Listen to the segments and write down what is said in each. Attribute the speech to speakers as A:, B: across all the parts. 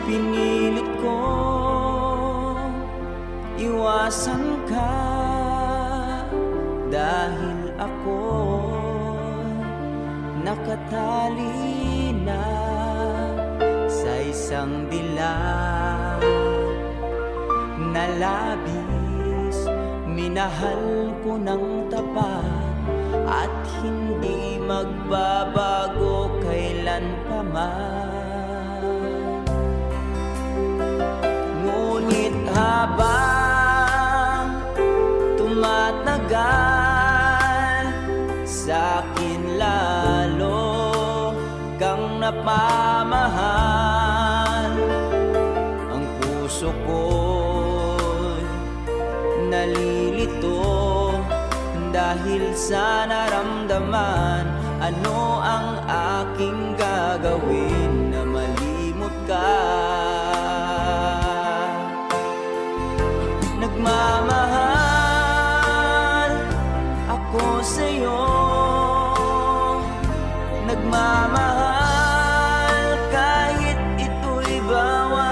A: Pinilit ko iwasan ka dahil ako nakatali na sa isang dilag na labis. Minahal ko ng tapat at hindi magbabago kailan pa man. Ngunit habang tumatagal, sa'kin lalo kang napamahal. Ang puso ko'y nalilito dahil sa naramdaman. Ano ang aking gagawin na malimot ka? Nagmamahal ako sa'yo, nagmamahal kahit ito'y bawal.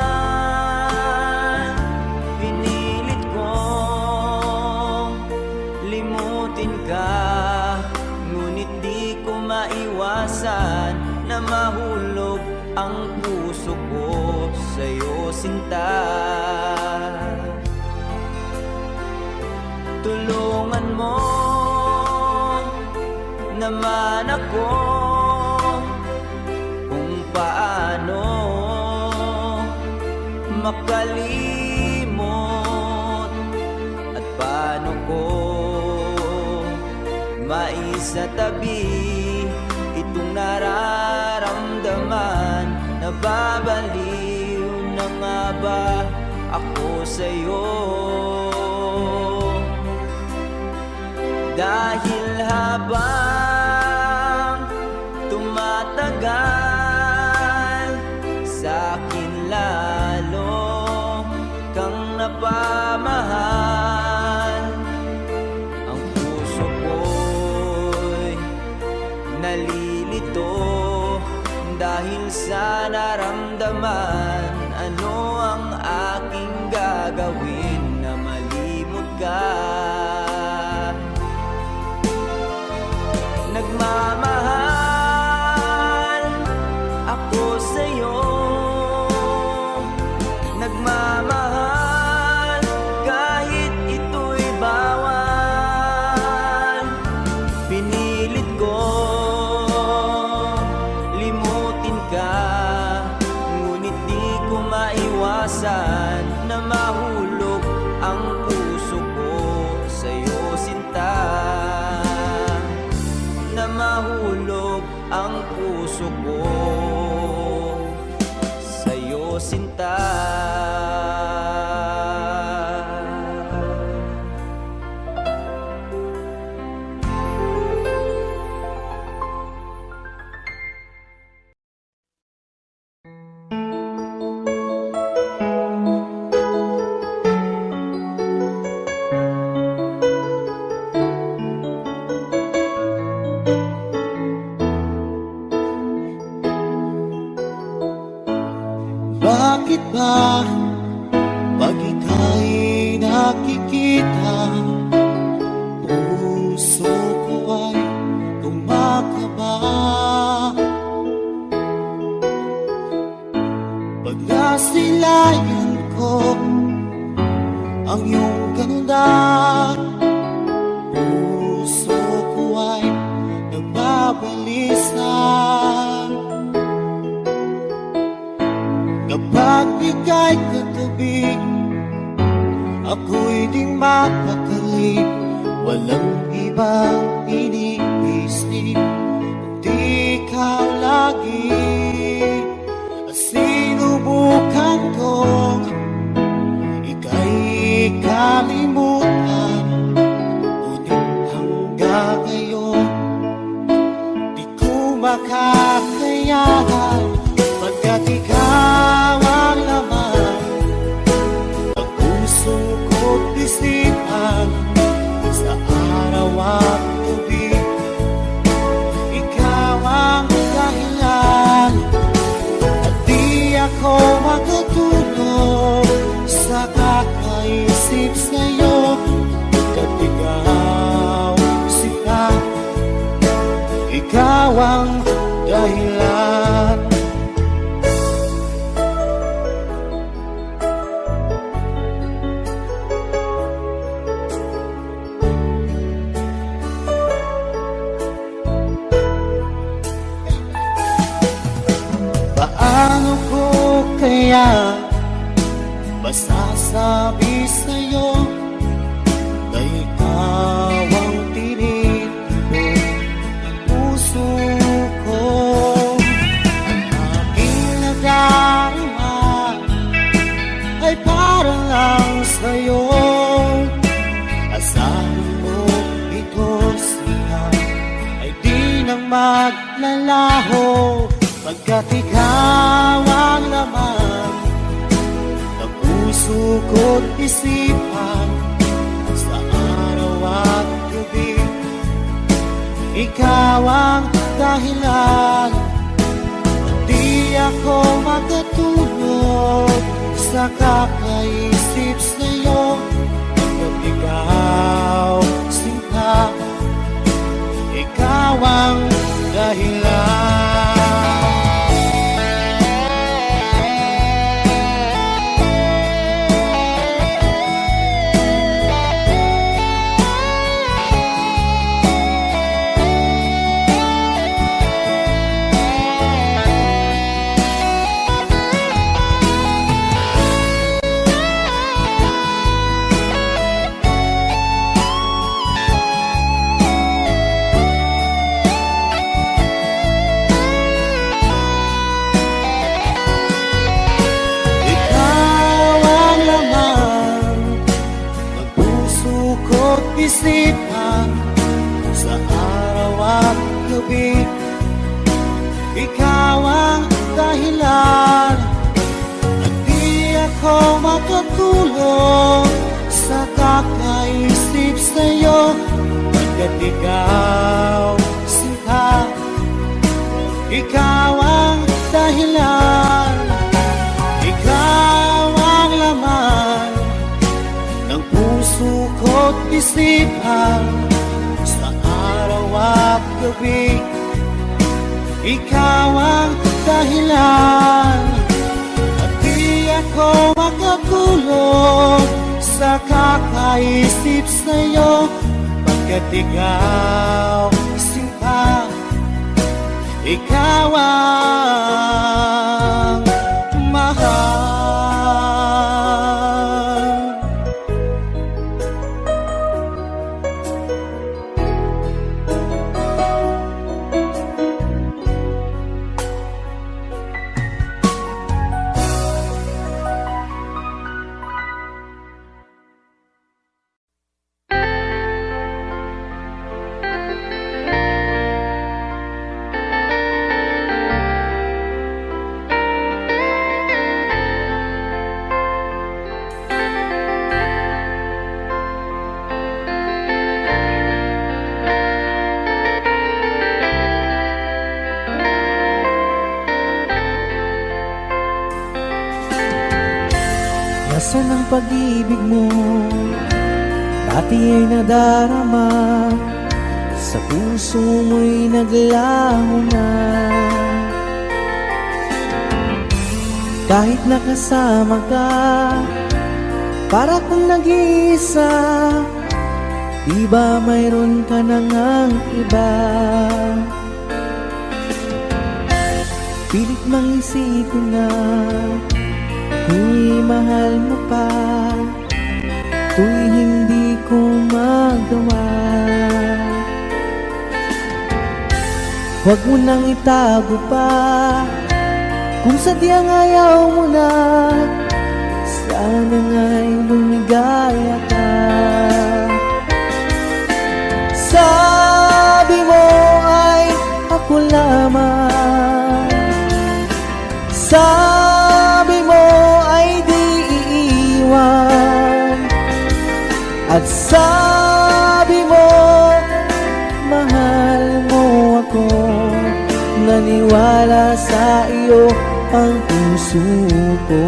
A: Pinilit kong limutin ka, ngunit di ko maiwasan na mahulog ang puso ko sa'yo, sinta. Tulungan mo naman ako kung paano makalimot at paano ko maisatabi itong nararamdaman. Nababaliw na nga ba ako sa'yo? Dahil habang tumatagal, sa'kin lalo kang napamahal. Ang puso ko'y nalilito dahil sa naramdaman. Ano ang aking gagawin na malimot ka? Nagmamahal ako sa'yo, nagmamahal kahit ito'y bawal. Pinilit ko limutin ka, ngunit di ko maiwasan na mahulog ang puso ko sa'yo, sinta. Na mahulog ang puso ko sa'yo, sinta.
B: Bakit ba pag ika'y nakikita, puso ko ay kumakaba? Pag nasilayan ko ang iyong ganda, puso ko ay nagbabalisa. Kapag ika'y katabi, ako'y di mapakali. Walang ibang iniisip kundi ikaw lagi. At sinubukan kong ika'y kalimutan, ngunit hanggang ngayon di ko makakayanan. Pagkat ikaw ang laman ng puso ko't isipan, sa araw at gabi ikaw ang dahilan. kaya masasabi sa'yo na ikaw ang tinitibok ng puso ko? Ang aking nadarama ay para lang sa'yo. Asahan mo ito siya ay di na maglalaho, pagkat ikaw ang laman ng puso ko't isipan sa araw at gabi. Ikaw ang dahilan, di ako makatulog sa kakaisip sa'yo. Pagkat ikaw, sinta, ikaw ang dahilan. Isipan sa araw at gabi. Ikaw ang dahilan at di ako makatulog sa kakaisip sa'yo. Pagkat ikaw, sinta, ikaw ang dahilan. Ikaw ang laman ng puso ko't isipan sa araw at gabi. Ikaw ang dahilan at di ako makatulog sa kakaisip sa'yo. Pagkat ikaw, sinta, ikaw ang mahal.
C: Nasaan ang pag-ibig mo? Dati ay nadarama, sa puso mo'y naglaho na. Kahit nakasama ka, para kung nag-iisa, di ba mayroon ka na ngang iba? Pilit mang isipin na ako'y mahal mo pa, to'y hindi ko magawa. Huwag mo nang itago pa, kung sadyang ayaw mo na, sana nga'y lumigaya ka. Sabi mo ay ako lamang, sabi mo ay di iiwan, at sabi mo mahal mo ako. Naniwala sa iyo ang puso ko.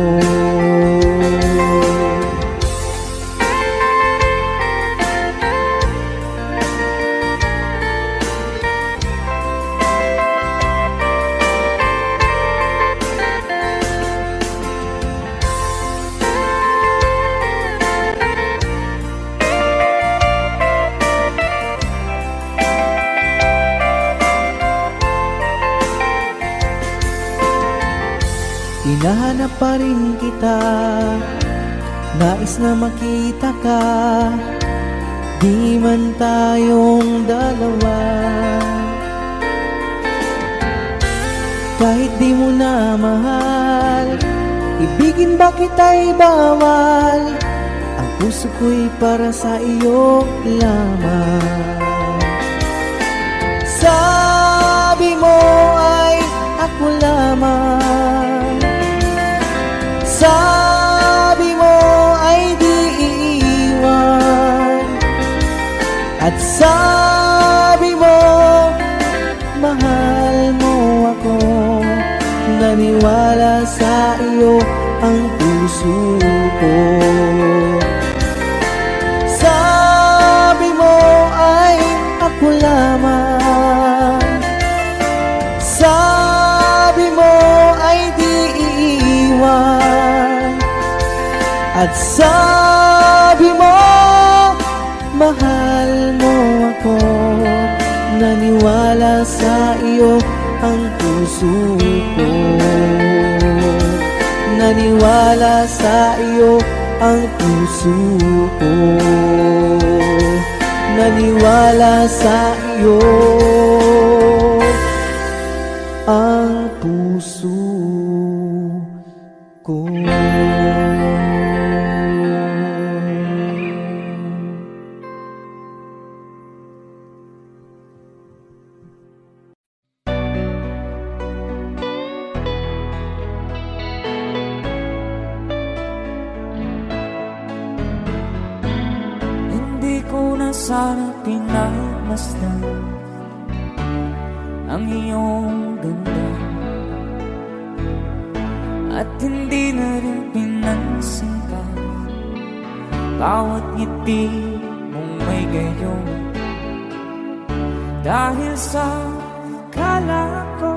C: hinahanap pa rin kita. Nais na makita ka, di man tayong dalawa. Kahit di mo na mahal, ibigin ba kita'y bawal? Ang puso ko'y para sa iyo lamang. Sabi mo ay ako lamang, sabi mo ay di iiwan, at sabi mo mahal mo ako. Naniwala sa iyo ang puso ko. Sabi mo ay ako lamang, sabi mo ay di iiwan, at sabi mo mahal mo ako. Naniwala sa iyo ang puso ko. Naniwala sa iyo ang puso ko. Naniwala sa iyo ang puso ko.
D: Hindi ko na sana pinagmasdan ang iyong ganda, at hindi na rin pinansin pa bawat ngiti mong may gayon. Dahil sa akala ko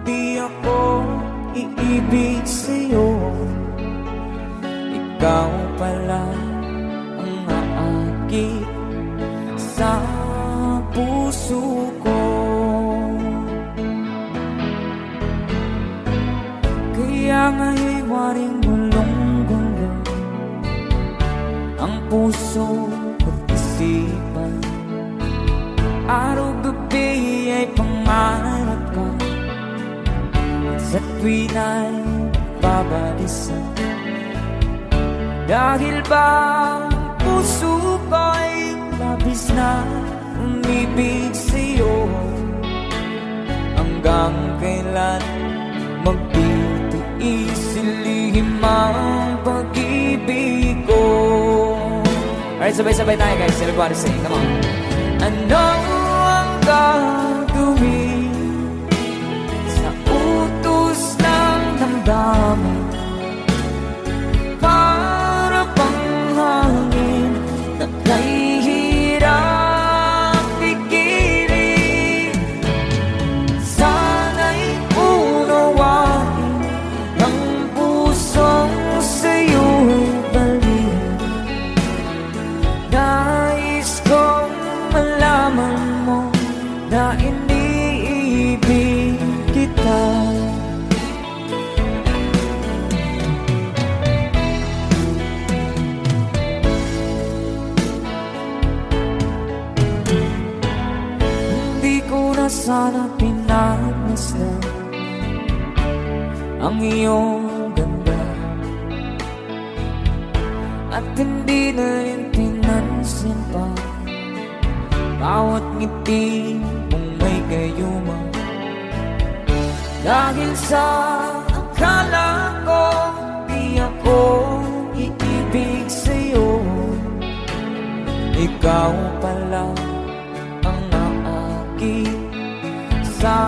D: di ako iibig sa'yo, ikaw pala ang aakit sa puso ko. Kaya nga'y waring gulong-gulong ang puso at isipan. Araw-gabi ay pangarap ka, at sa tuwin ay babalisan. Dahil ba ang puso ko'y labis na umibig sa'yo, hanggang kailan magtitiis ilihim ang pag-ibig ko. Alright, sabay-sabay tayo guys. Everybody sing, come on. Ano ang gagawin sa utos ng damdamin? Para bang hangin na kahihirap pigilan. Sana'y unawain ang pusong sa'yo'y baliw. Nais kong malaman mo na iniibig kita. Hindi ko na sana pinagmasdan ang iyong ganda, at hindi na rin pinansin pa bawat ngiti mong may gayuma. Dahil sa akala ko di ako iibig sa'yo, ikaw pala ang naakit sa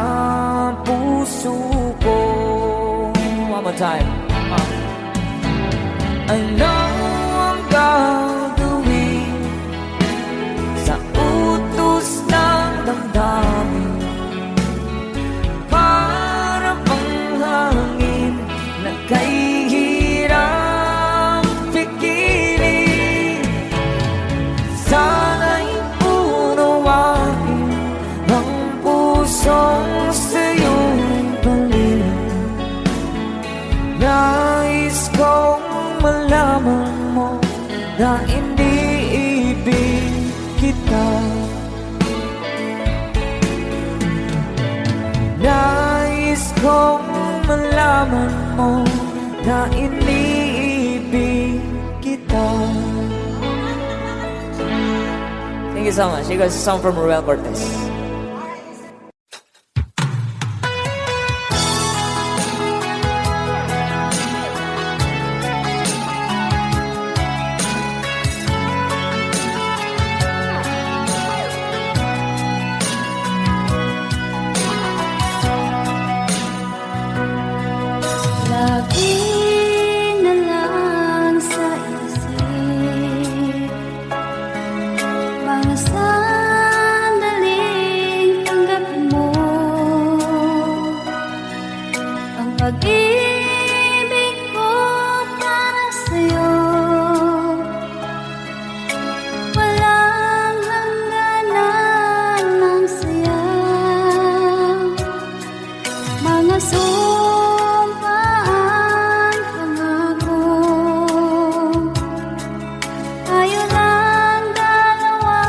D: puso ko. One more time. Ano ang gagawin sa utos ng damdamin? Para bang hangin na kahihirap pigilan. Sana'y unawain ang pusong sa'yo'y baliw. Nais kong malaman mo na iniibig kita. Nais kong malaman mo na iniibig kita. Thank you so much. You guys, a song from Ruel Cortez.
E: Lagi na lang sa isip mga sandaling tanggapin mo ang pag-ibig ko para sa'yo. Walang hangganan ng saya, mga sumpaan, pangako. Tayo lang dalawa,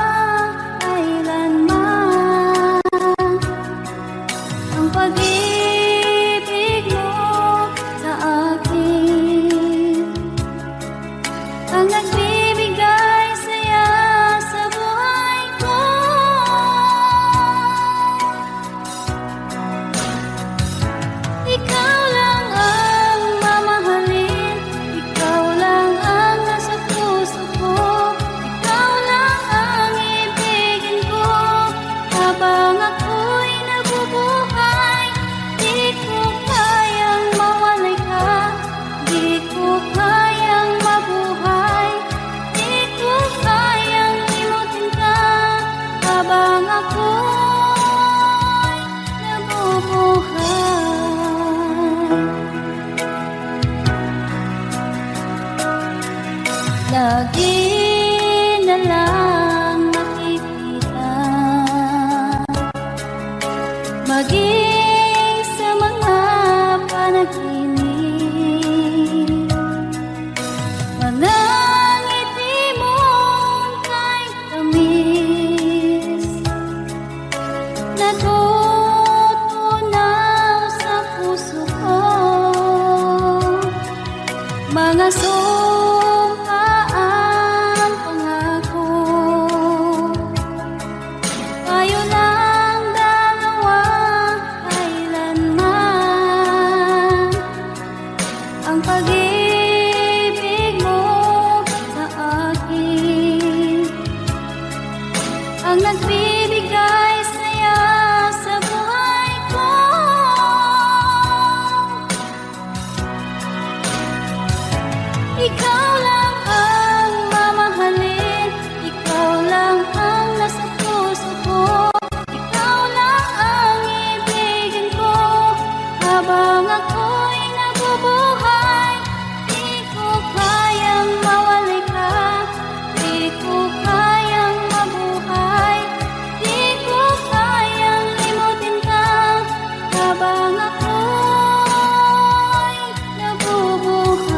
E: kailanman. Ang pag-ibig mo sa akin ang nagbibigay saya sa buhay ko. Ikaw lang ang mamahalin, ikaw lang ang nasa puso ko, ikaw lang ang ibigin ko. Habang ako'y nabubuhay, di ko kayang mawalay ka, di ko kayang mabuhay, di ko kayang limutin ka. Habang ako'y nabubuhay, lagi na lang makikita, maging sa mga panaginip, mga ngiti mong kahit tamis, natutunaw sa puso ko. Mga sumpaan, pangako. Tayo lang dalawa, kailanman. Ang pag-ibig mo sa akin ang nagbibigay saya sa buhay ko. Ikaw lang ang mamahalin, ikaw lang ang nasa puso ko, ikaw lang ang ibigin ko. Habang ako'y nabubuhay, di ko kayang mawalay ka, di ko kayang mabuhay, di ko kayang limutin ka. Habang ako'y nabubuhay,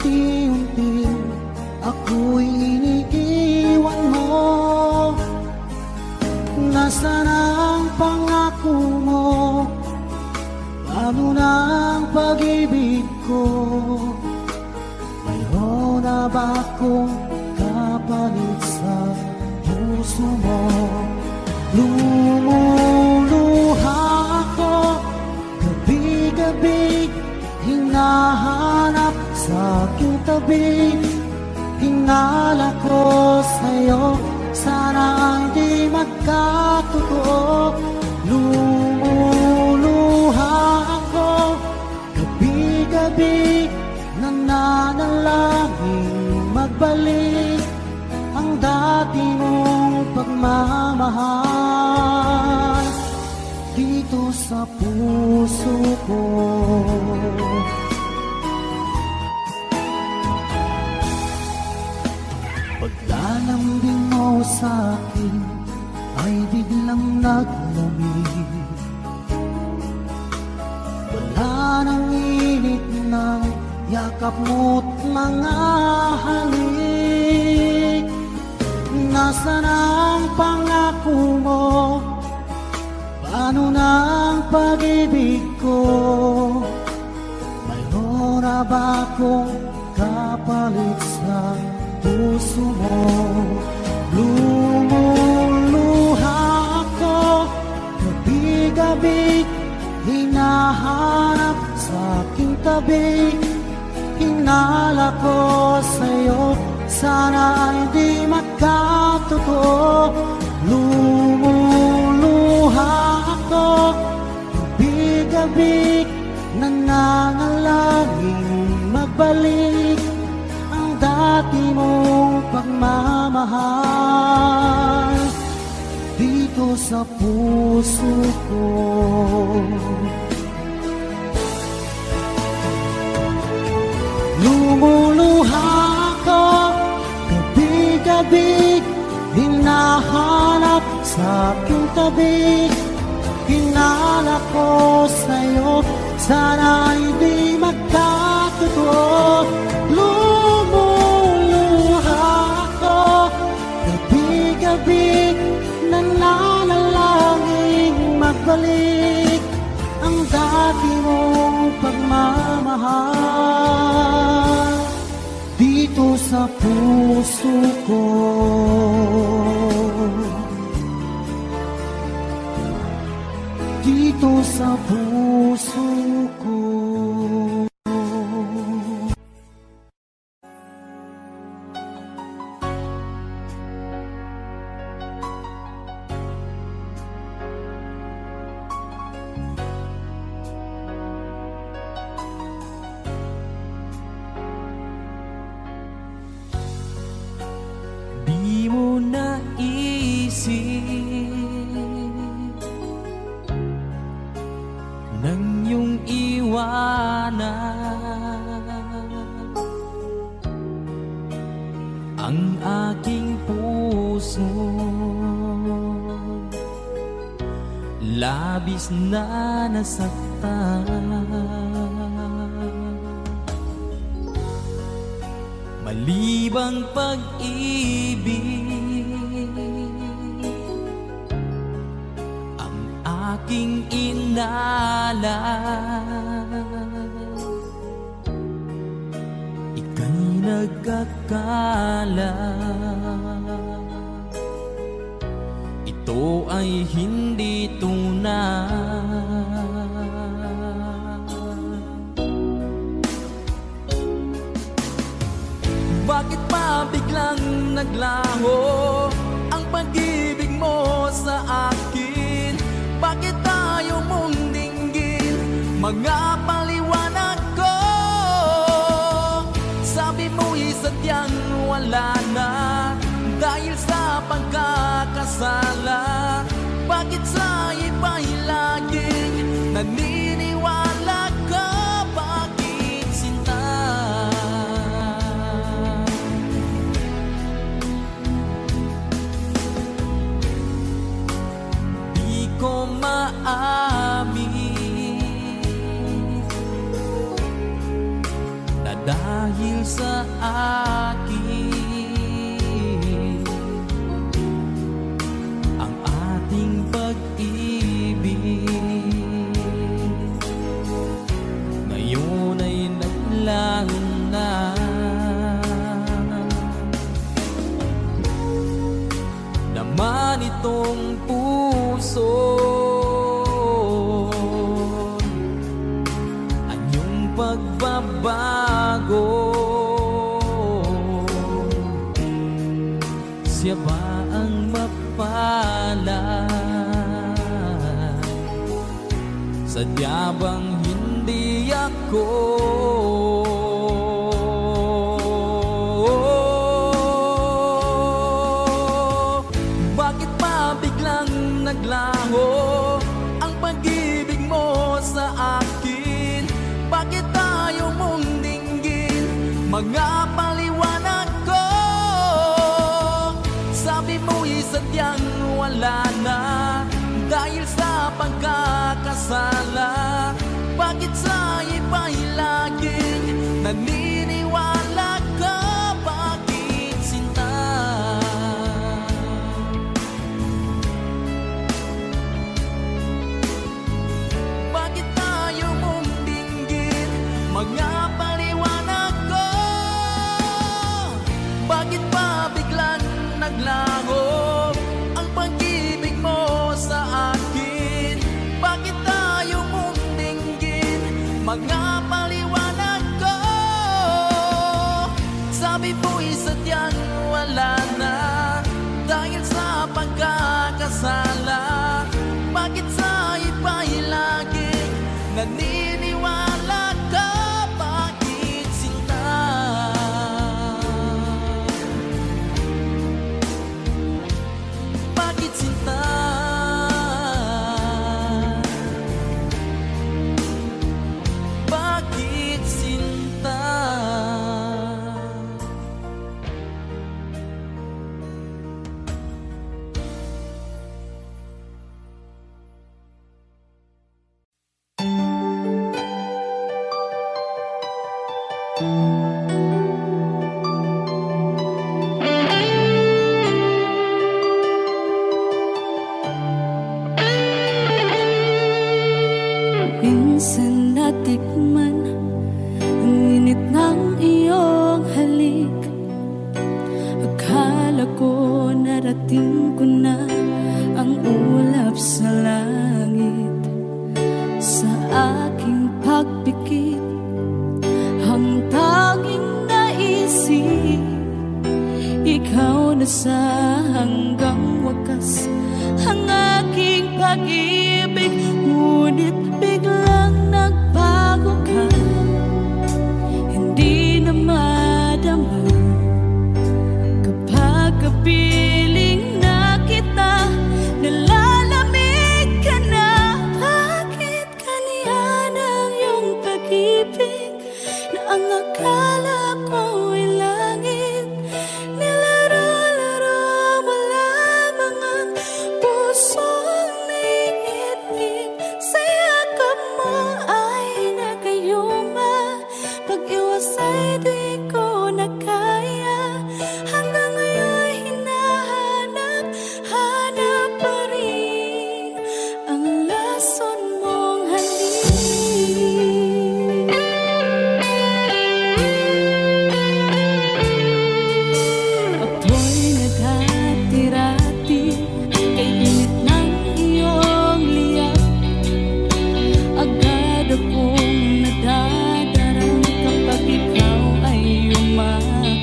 B: unti-unti ako'y iniiwan mo. Nasaan ang pangako mo? Paano na ang pag-ibig ko? Mayroon na ba akong kapalit sa puso mo? Lumuluha ako gabi-gabi, hinahanap sa aking tabi. Hinala ko sa'yo, sana hindi magkatotoo. Lumuluha ako gabi-gabi, nananalangin magbalik ang dati mong pagmamahal dito sa puso ko. Paglalambing mo sa'kin ay biglang naglamig. Wala nang init ng yakap mo't mga halik. Nasaan ang pangako mo? Paano na ang pag-ibig ko? Mayroon na ba akong kapalit sa puso mo? Lumuluha ako gabi-gabi, hinahanap sa aking tabi. Hinala ko sa'yo, sana hindi magkatotoo. Lumuluha ako gabi-gabi, nananalangin magbalik ang dati mong pagmamahal dito sa puso ko. Lumuluha ako gabi-gabi, hinahanap sa aking tabi. Hinala ko sa'yo, sana hindi magkatotoo. Lumuluha ako gabi-gabi, nananalangin magbalik ang dati mong pagmamahal dito sa puso ko. Dito sa puso ko.
A: Di mo naisip nang iyong iwanan ang aking puso. Labis na nasaktan, malibang pag-ibig ang aking inala. Ika'y nagkakala ito ay hindi tunay. Bakit pa biglang naglaho ang pag-ibig mo sa akin? Bakit tayo mong dinggin mga paliwanag ko? Sabi mo'y sadyang wala na dahil sa pagkakasala. Bakit sa iba'y laging naniniwala ka? Bakit sinta? Di ko maamin na dahil sa akin ang ating pag-ibig. Ngayon ay naglaho na, naman itong puso anyong pagbabago. Siya ba ang mapalad? Sadya bang hindi ako? Bakit pa biglang naglaho ang pag-ibig mo sa akin? Bakit tayo mong dinggin mga paliwanag ko? Sabi mo'y sadyang wala na dahil sa pagkakasala. Bakit sa iba'y laging naniniwala ka? Bakit sinta? Bakit tayo mong dinggin mga paliwanag ko? Bakit pa biglang naglaho ang pag-ibig mo sa akin? Bakit tayo mong dinggin mga paliwanag ko? Sabi mo'y sadyang wala na dahil sa pagkakasala. Bakit sa iba'y laging naniniwala ka? Bakit sinta? Bakit sinta? Bakit sinta?
E: Minsan natikman ang init ng iyong halik. Akala ko narating ko na ang ulap sa langit. Sa aking pagpikit, ang tanging naisip, ikaw na sa hanggang wakas ang aking pag-ibig. Ngunit biglang nagbago ka, hindi na madama kapag kapiling na kita, nalalamig ka na. Bakit kaniyan ang iyong pag-ibig na ang akala ko ay langit? Nilaro-laro mo lamang ang pusong naiinig. Sa yakap mo ay nagayuma, pag-iwas ay di ko na kaya. Hanggang ngayon hinahanap, hanap pa rin ang lason mong halik. Ako'y naghati-rati kay init ng iyong liyak. Agad akong nadadarang kapag ikaw ay umakyat.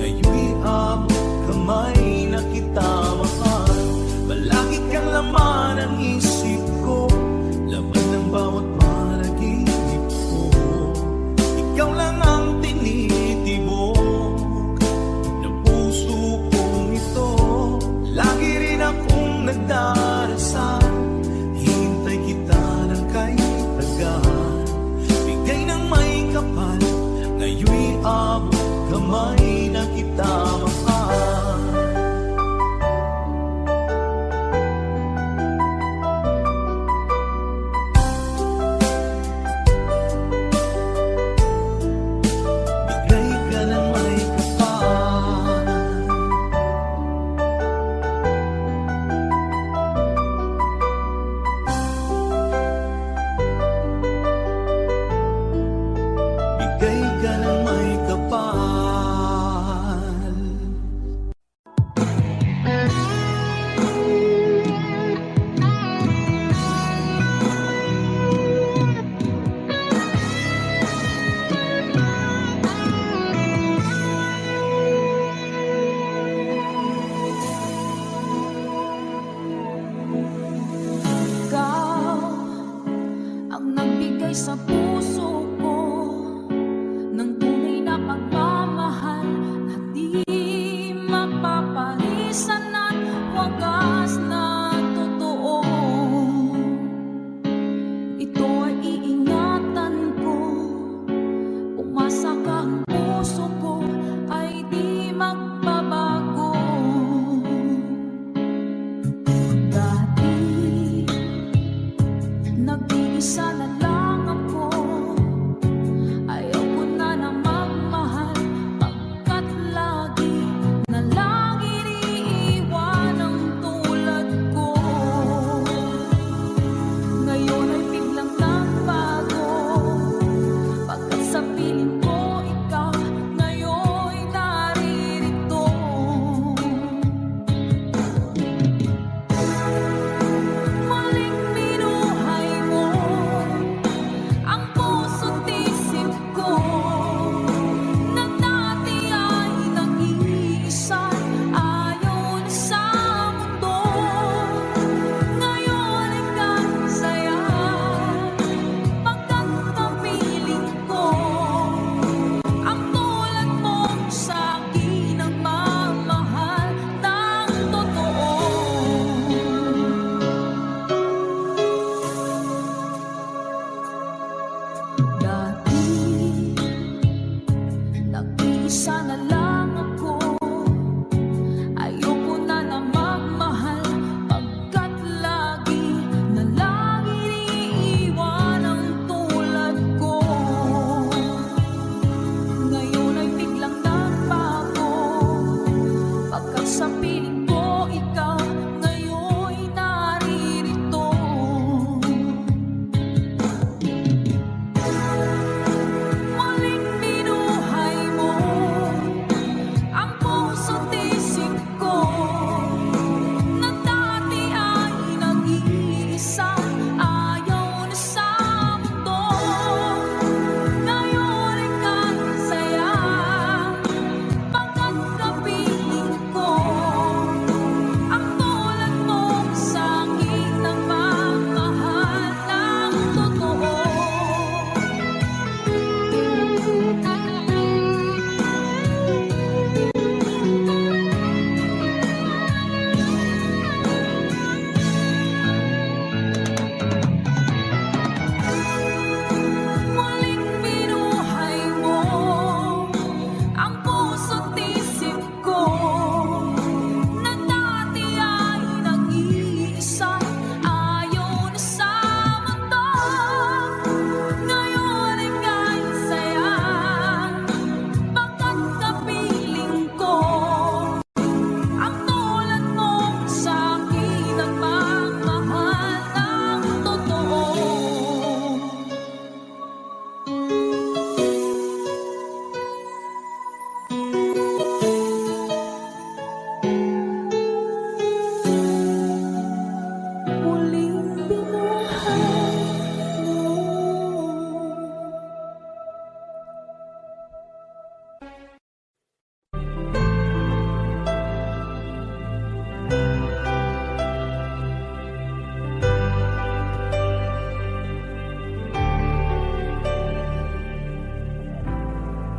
A: ngayon'y abot kamay na kita mahal. Palagi kang laman ang isip ko, laman ng bawat panaginip ko. Ikaw lang ang tinitibok ng puso kong ito. Lagi rin akong nagdarasal, hintay kita ng kay tagal. Bigay ng may kapal, ngayon'y abot kamay na kita mahal. Bigay ka ng may kapal. Bigay ka ng may kapal.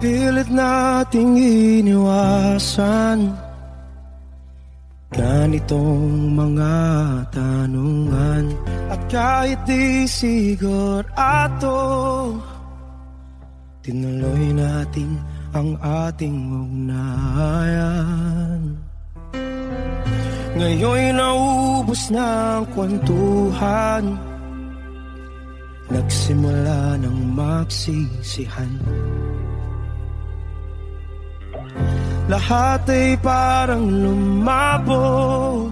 B: pilit nating iniwasan ganitong mga tanungan. At kahit di sigurado, tinuloy natin ang ating ugnayan. Ngayon'y naubos na ang kwentuhan, nagsimula ng magsisihan. Lahat ay parang lumabo,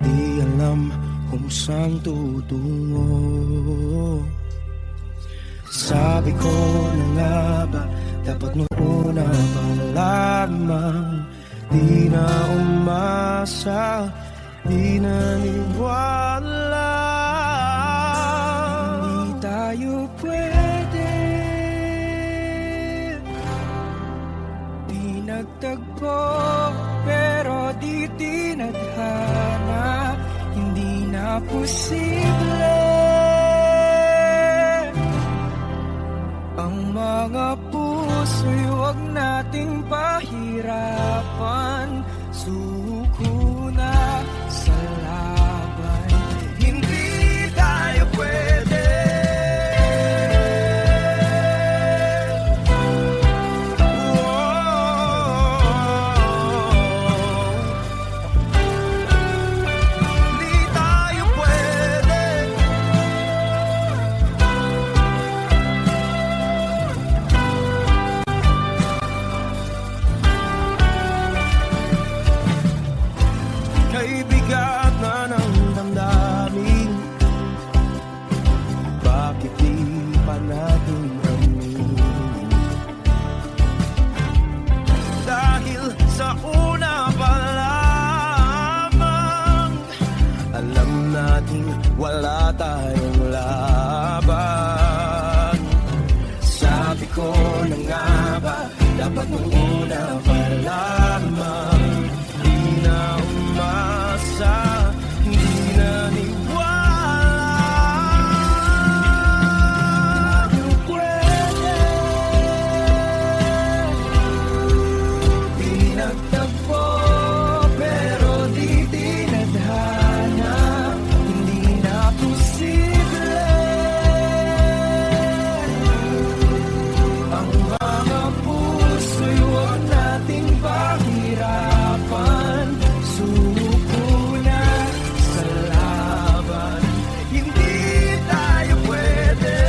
B: di alam kung saan tutungo. Sabi ko na nga ba, dapat nung una pa lamang, di na umasa, di naniwala. Hindi tayo pwede, di nagtagpo, pero di tinadhana. Hindi na posible ang mga puso'y huwag nating pahirapan. Suko na sa laban, hindi tayo pwede. Hindi tayo pwede. Kay bigat na ng damdamin, bakit di pa natin aminin? Dahil sa una pa lamang, alam natin wala tayong laban. Sabi ko na nga ba, dapat nung una pa lamang, di na umasa, di naniwala. Tayo pwede, di nagtagpo, pero di tinadhana. Hindi na posible ang mga puso'y huwag nating pahirapan. Suko na sa laban, hindi tayo pwede.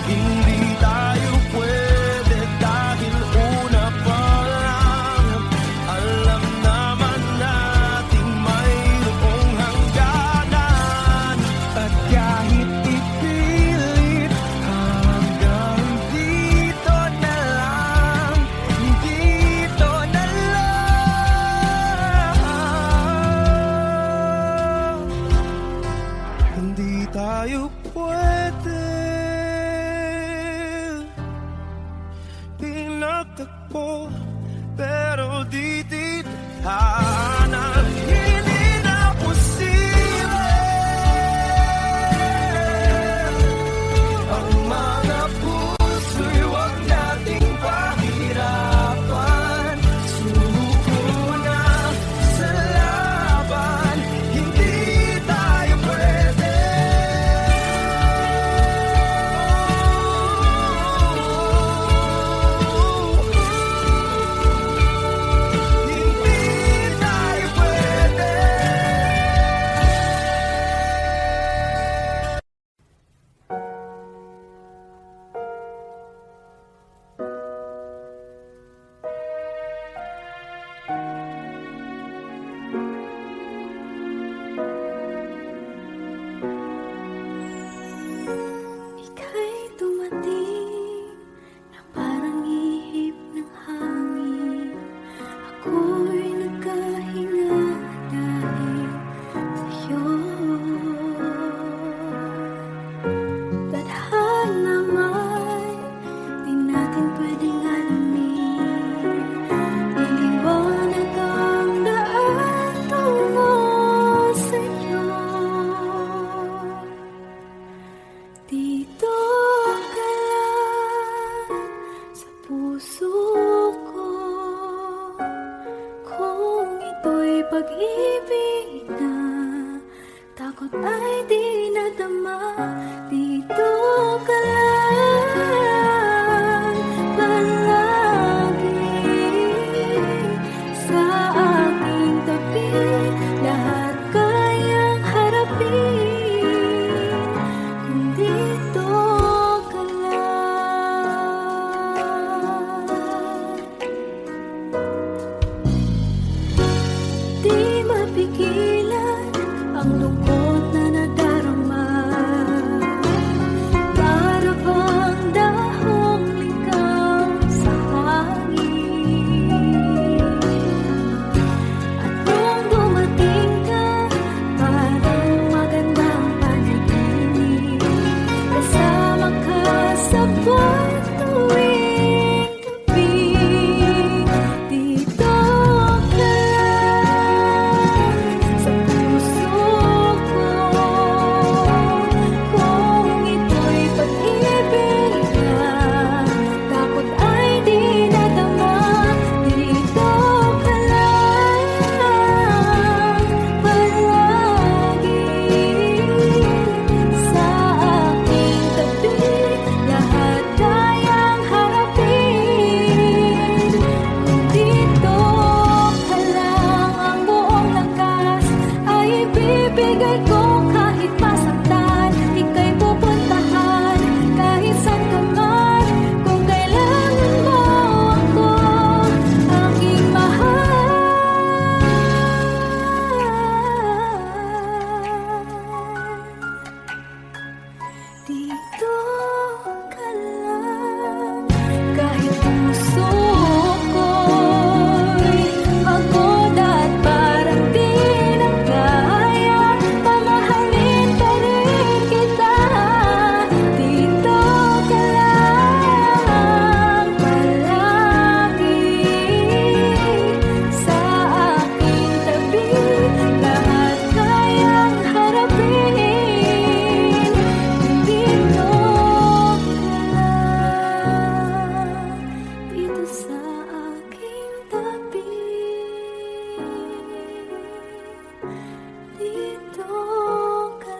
B: Hindi tayo pwede dahil una pa lang, alam naman natin mayroong hangganan. At kahit ipilit, hanggang dito na lang, dito na lang. Hindi tayo pwede, pinagtagpo, pero di titana. Hindi na posible ang mga puso'y huwag nating pahirapan. Suko na sa laban, hindi tayo pwede. Hindi tayo pwede.
E: puso ko. Kung ito'y pag-ibig na, takot ay di nadama. Dito ka lang palagi sa aking tabi. Lahat kayang harapin kung dito ka lang. Di mapigilan ang lungkot na nadarama. Para bang dahong ligaw sa hangin. At nung dumating ka, parang magandang panaginip. Kasama ka sa buwan tuwing gabi. Dito ka lang sa puso ko. Kung ito'y pag-ibig na, takot ay di nadama. Dito ka lang palagi sa aking tabi. Lahat kayang harapin kung dito ka lang. Ang buong lakas ay ibibigay ko kahit masaktan. Ika'y pupuntahan kahit saan ka man. Kung kailangan mo ako, aking mahal. Dito ka lang. Kahit puso ko'y pagod at parang di na kaya, mamahalin pa rin kita. Dito ka lang palagi sa aking tabi. Lahat kayang harapin kung dito ka lang. Dito sa aking tabi. Dito ka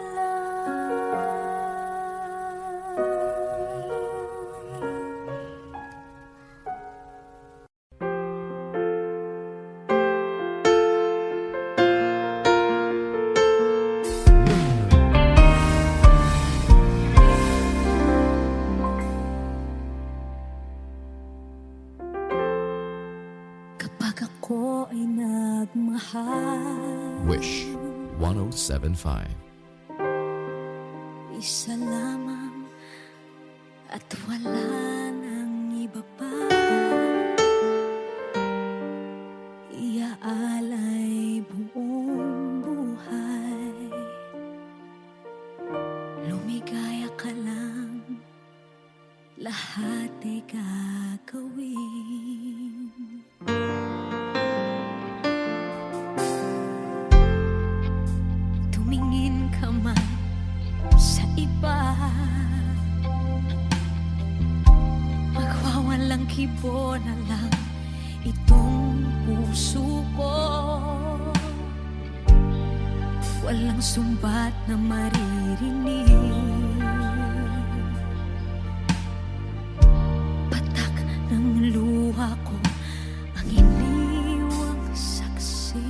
E: Kapag ako ay nagmahal,
F: Wish 1075.
E: isa lamang at wala nang iba pa. Iaalay buong buhay. Lumigaya ka lang, lahat ay gagawin. Tumingin ka man sa iba, magwawalang kibo na lang itong puso ko. Walang sumbat na maririnig, patak ng luha ko ang iniwang saksi.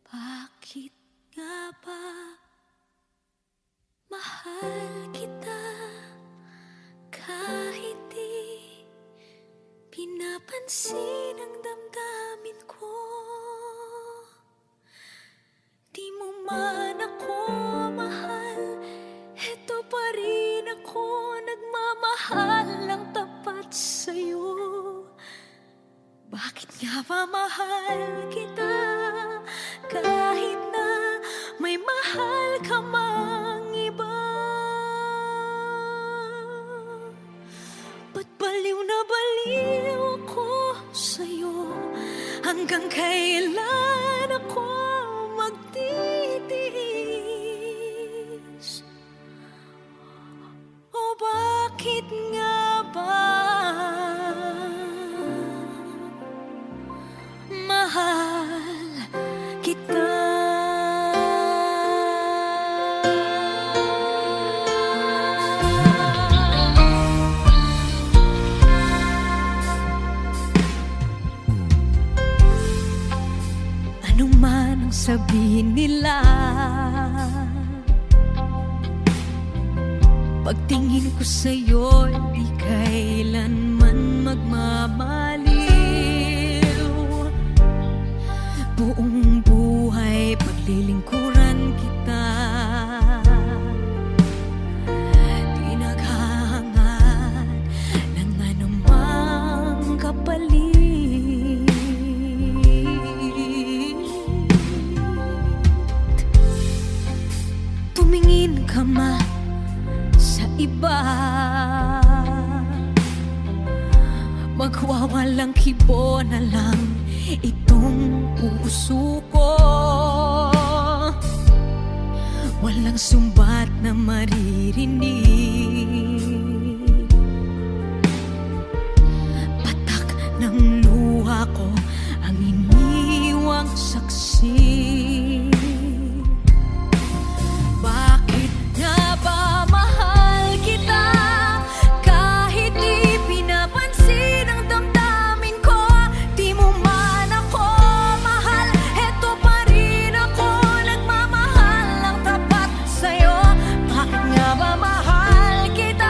E: Bakit nga ba mahal kita kahit di pinapansin ang damdamin ko? Di mo man ako mahal, eto pa rin ako nagmamahal ng tapat sa'yo. Bakit nga ba mahal kita kahit na may mahal ka mang iba? Ba't baliw na baliw ako sa'yo? Hanggang kailan ako magtitiis? bakit nga ba mahal kita? Ano man ang sabihin nila, pagtingin ko sa'yo, di kailanman magmamaliw. Buong buhay paglilingkuran kita, di naghahangad ng anumang kapalit. Tumingin ka man sa iba, magwawalang kibo na lang itong puso ko. Walang sumbat na maririnig, patak ng luha ko ang iniwang saksi. Bakit nga ba mahal kita? Kahit di pinapansin ang damdamin ko, di mo man ako mahal, eto pa rin ako nagmamahal ng tapat sa'yo. Bakit nga ba mahal kita?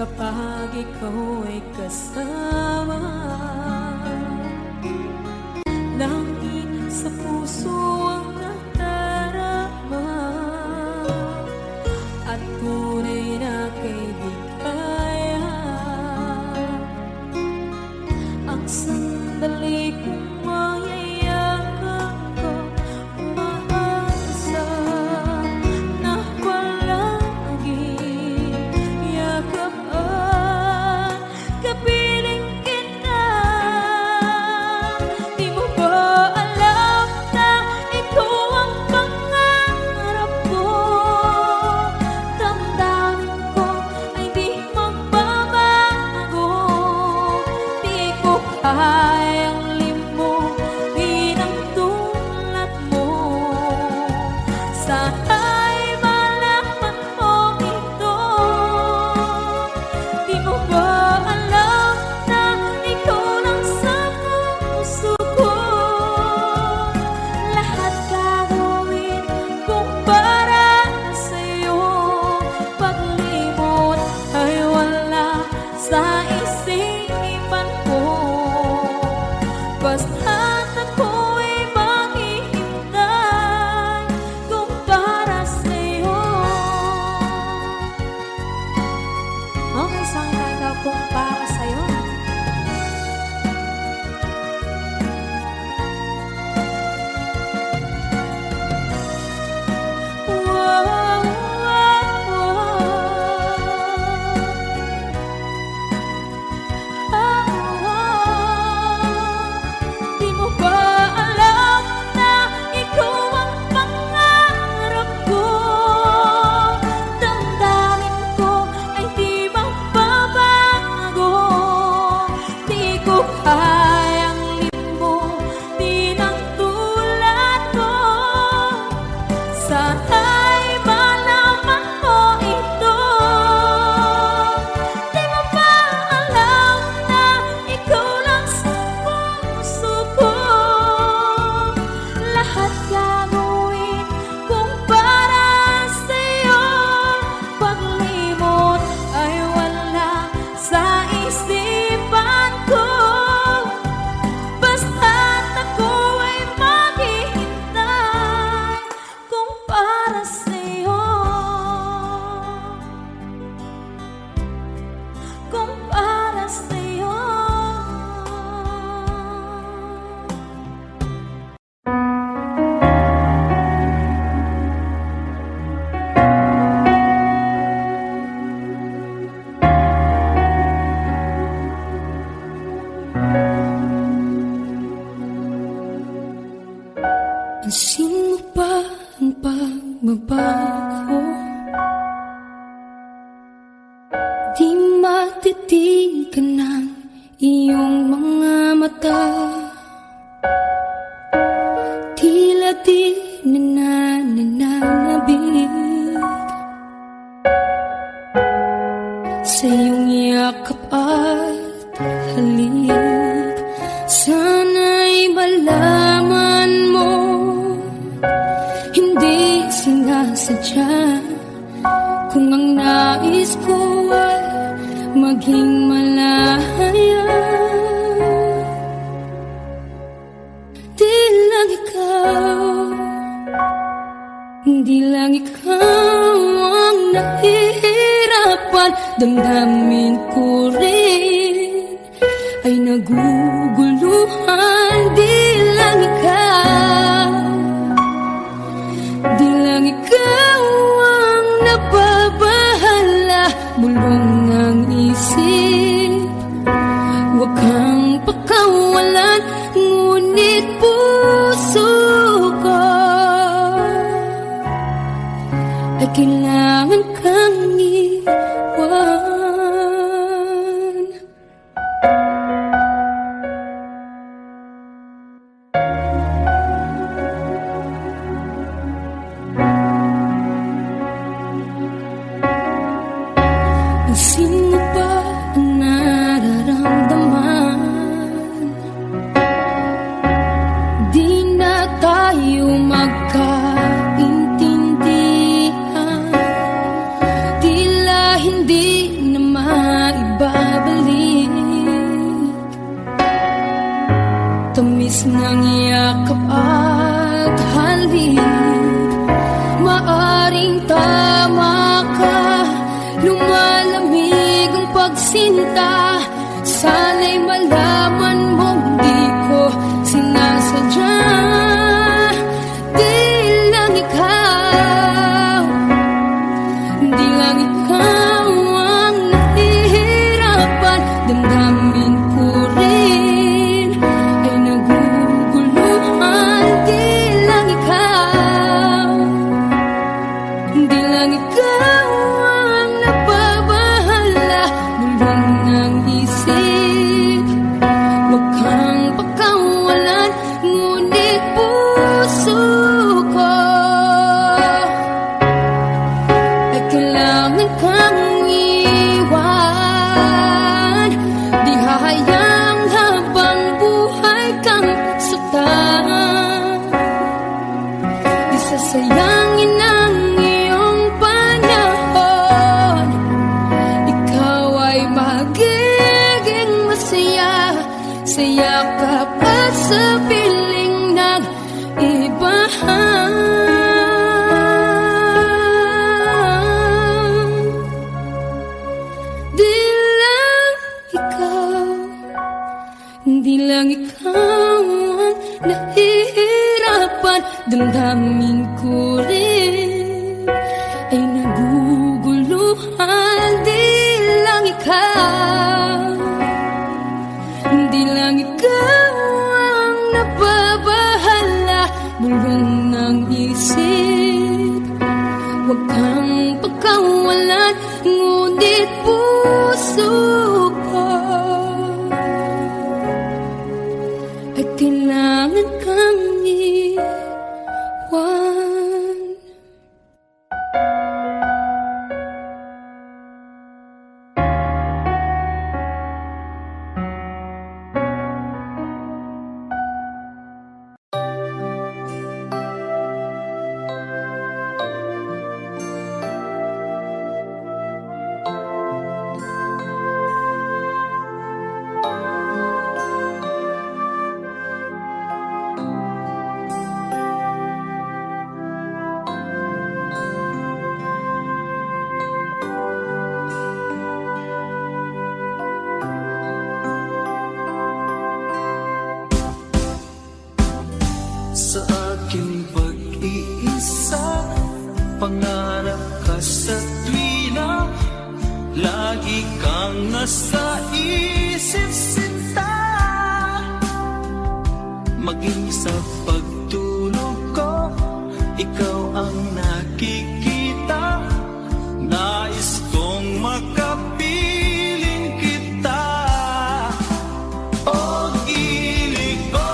E: kapag ikaw ay kasama. Langit sa puso ang nadarama, at tunay na kaibigan. Ang sandali kong mayayakap ko, umaasa na palaging yakap at kapiling kita. Di mo ba alam na ito ang pangarap ko? Damdamin ko ay di magbabago. Di ko kayang limutin ang tulad mo. Sana'y malaman mo ito. Di mo ba alam na ikaw lang sa puso ko? Lahat gagawin kung para sa'yo. Paglimot ay wala sa isipan ko. Basta't ako'y maghihintay kung para sa'yo. Okay, isang kanta kung para sa'yo. Wow, wow, Di mo ba alam na ikaw ang pangarap ko? Damdamin ko ay di magbabago. Di ko kayang limutin ang tulad ko. Sana'y malaman mo ito. Di mo ba alam na ikaw lang sa puso ko? Lahat gagawin kung para sa'yo. Paglimot ay wala sa isipan ko. Basta't ako ay maghihintay kung para sa'yo. Kung para sa'yo. Pansin mo ba ang pagbabago? Di matitigan ng iyong mga mata. Tila di nananabig sa iyong yakap at halik. Sana'y malaman mo, hindi sinasadya. Kung ang nais ko ay maging malaya, di lang ikaw, di lang ikaw ang nahihirapan. Damdamin ko rin ay naguguluhan. Di lang ikaw, di lang ikaw ang nababahala. Bulong ng isip, huwag kang pakawalan. Ngunit puso ko ay kailangan kang iwan. Pansin mo ba ang nararamdaman? Di na tayo magkaintindihan. Tila hindi ng yakap at halik. Maaring tama ka, lumalamig ang pagsinta. Sana'y malaman mong di ko sinasadya. Di lang ikaw ang nahihirapan. Damdamin ko rin ay naguguluhan. Di lang ikaw ang napabahala. Mulong ng isip, huwag kang pakawalan. Ngunit puso ko ay kailangan kang iwan. Di hahayang habang buhay kang saktan. Di sasayangin ang iyong panahon. Ikaw ay magiging masaya sa yakap at sa piling ng ibahan. Di lang ikaw ang nahihirapan. Damdamin ko rin ay naguguluhan. Di lang ikaw ang nababahala. Bulong ng isip, huwag kang pagkawalan. Ngunit puso ko ay kailangan kang iwan.
A: Sa aking pag-iisa, pangarap ka sa tuwina. Lagi kang nasa isip, sinta. Maging sa pagtulog ko, ikaw ang nakikita. Nais kong makapiling kita. O gilig ko,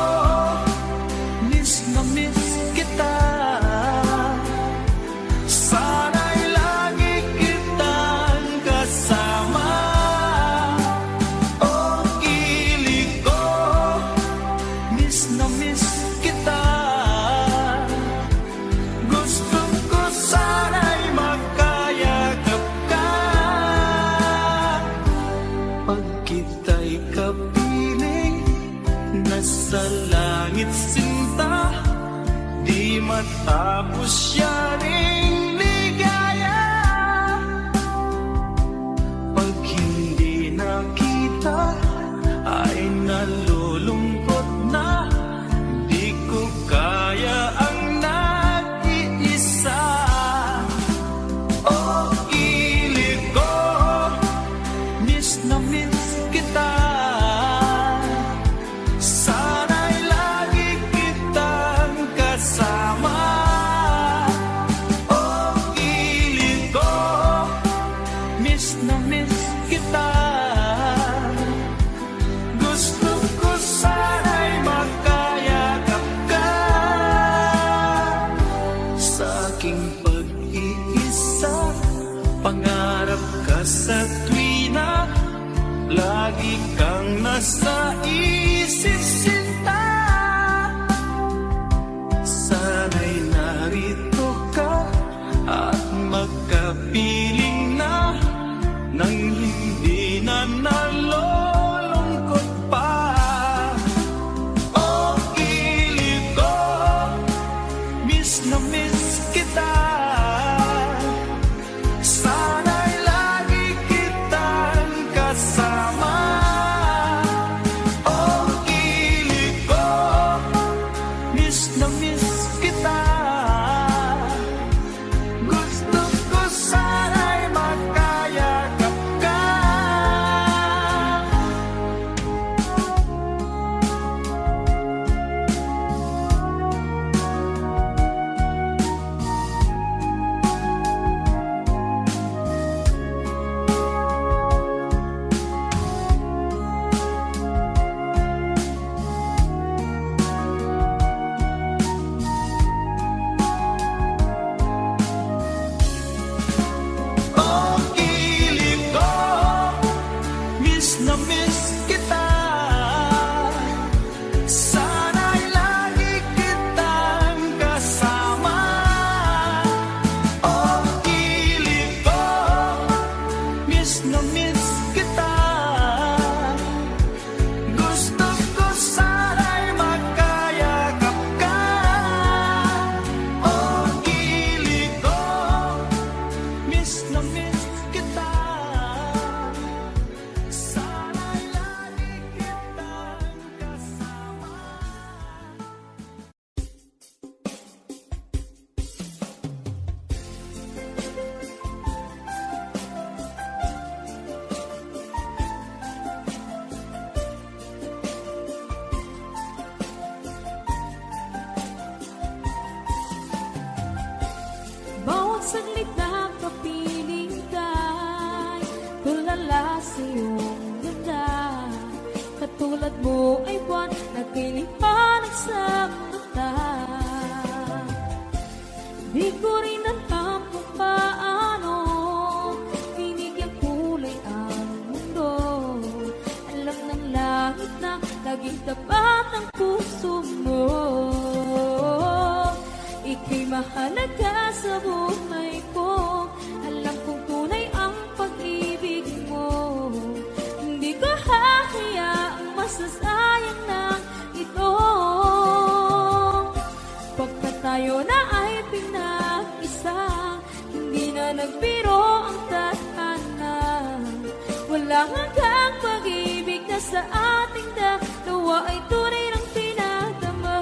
A: miss na miss kita. Sana'y lagi kitang kasama. O gilig ko, miss na miss kita. Gusto ko sana'y makayakap ka. Pag kita'y kapiling, nasa langit sinta. Di matapos yaring ligaya. Pag hindi nakita, ay nalulungkot na. Di ko kaya ang nag-iisa. O gilig ko, miss na miss kita. Sana'y lagi kitang kasama. O gilig ko, miss na miss kita. Gusto ko sana'y makayakap ka. Sa aking pag-iisa, pangarap ka sa tuwina. Lagi kang nasa isip, sinta. Sana'y narito ka at magkapiling na. Nang hindi na nalulungkot pa. O
E: ika'y liwanag sa mata. Di ko rin alam kung paano binigyan kulay ang mundo. Alam ng langit na laging tapat ang puso mo. Ika'y mahalaga sa buhay ko. Alam kong tunay ang pag-ibig mo. Hindi ko hahayaang masasayang na ito. Pagkat tayo na ay pinag-isa, hindi na nagbiro ang tadhana. Walang hanggang pag-ibig na sa ating dalawa ay tunay ng pinagdama.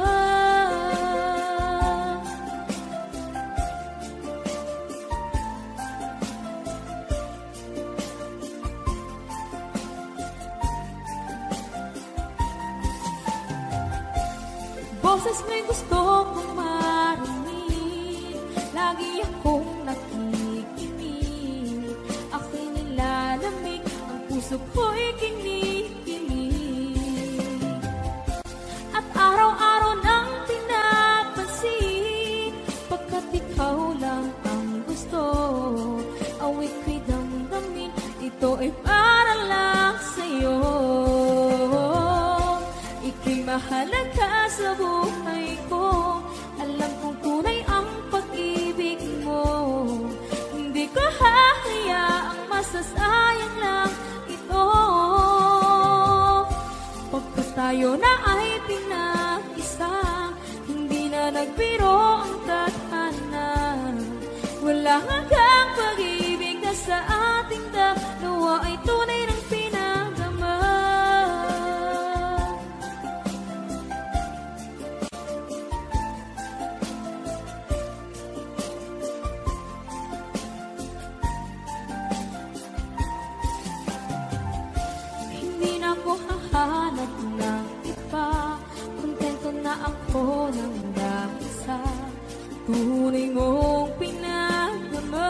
E: Boses mo'y gusto kong marinig, lagi akong nakikinig. Ako'y nilalamig, ang puso ko'y kinikilig. At araw-araw nang pinapansin, pagkat ikaw lang ang gusto. Awit ko'y damdamin, ito ay para lang sa'yo. Ika'y mahalaga sa buhay ko. Alam kong tunay ang pag-ibig mo. Hindi ko hahayaang masasayang lang ito. Pagkat tayo na ay pinag-isa, hindi na nagbiro ang tadhana. Wala hanggang pag-ibig na sa ating dalawa ay tunay ng pinagdama. Hindi na ako hahanap ng iba, kontento na ako ng dahil sa tunay mong pinagdama.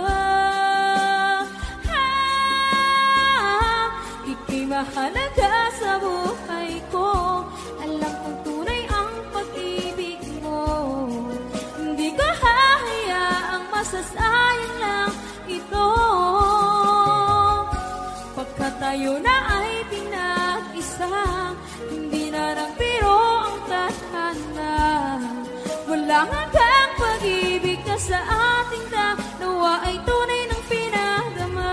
E: Ika'y mahalaga sa buhay ko. Alam kong tunay ang pag-ibig mo. Hindi ko hahayaang masasayang lang ito. Pagkat tayo na ay pinag-isa, hindi na nagbiro ang tadhana. Walang hanggang pag-ibig na sa ating dalawa ay tunay ng pinagdama.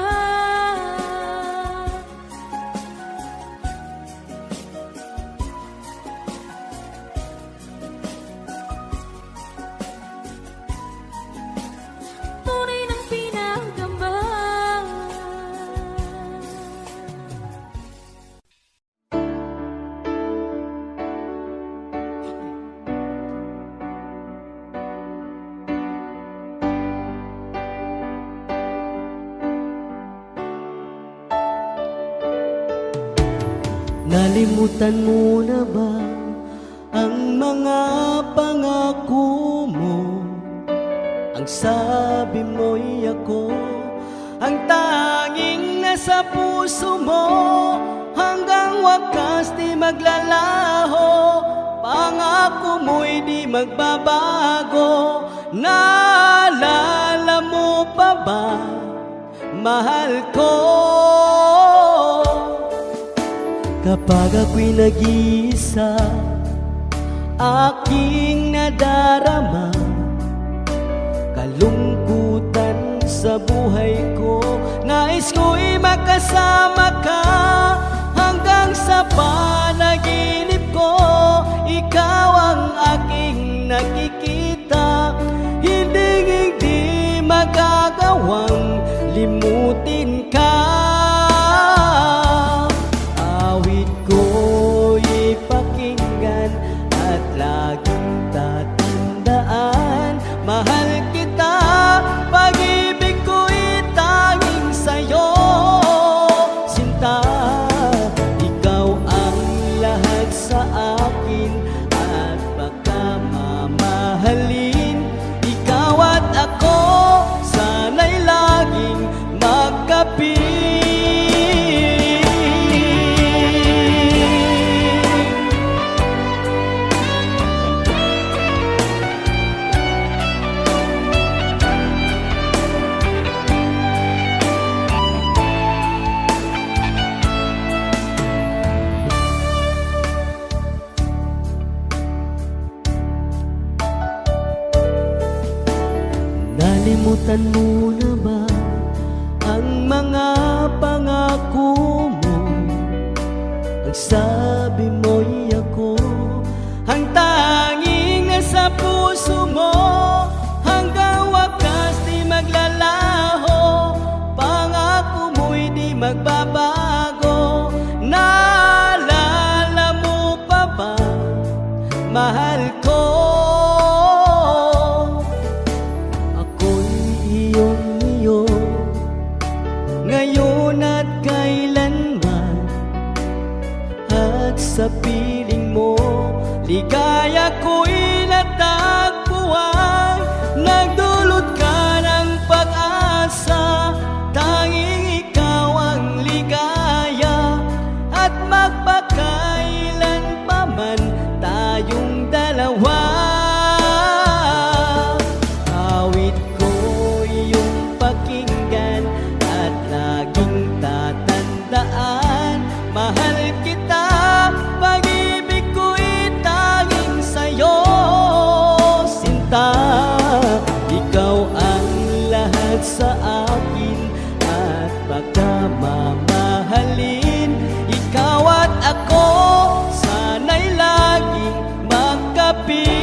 E: Tunay ng pinagdama.
C: Nalimutan mo na ba ang mga pangako mo? Ang sabi mo'y ako ang tanging nasa puso mo. Hanggang wakas di maglalaho, pangako mo'y di magbabago. Naalala mo pa ba, mahal ko? Kapag ako'y nag-iisa, aking nadarama kalungkutan sa buhay ko. Nais ko'y makasama ka hanggang sa panaginip ko. Ikaw ang aking nakikita, hindi magagawang limutin ka. Awit ko'y pakinggan at laging tatandaan. Mahal kita, pag-ibig ko'y tanging sa'yo. Sinta, ikaw ang lahat sa akin at baka mamahalin. Ikaw at ako, sana'y laging magkapiling. Nasaan mo na ba ang mga pangako mo? Ang sabi mo'y ako ang tanging nasa puso mo. Hanggang wakas di maglalaho, pangako mo'y di magbabago. Naalala mo pa ba, mahal ko? Ako'y iyong-iyo, ngayon at kailanman. At sa piling mo, ligaya ko'y natagpuan. Nagdulot ka ng pag-asa, tanging ikaw ang ligaya. At magpakailan pa man tayong dalawa. Awit ko iyong pakinggan at laging tatandaan. Mahal kita, pag-ibig ko'y tanging sa'yo, sinta. Ikaw ang lahat sa akin at pagkamamahalin. Ikaw at ako, sana'y laging magkapiling.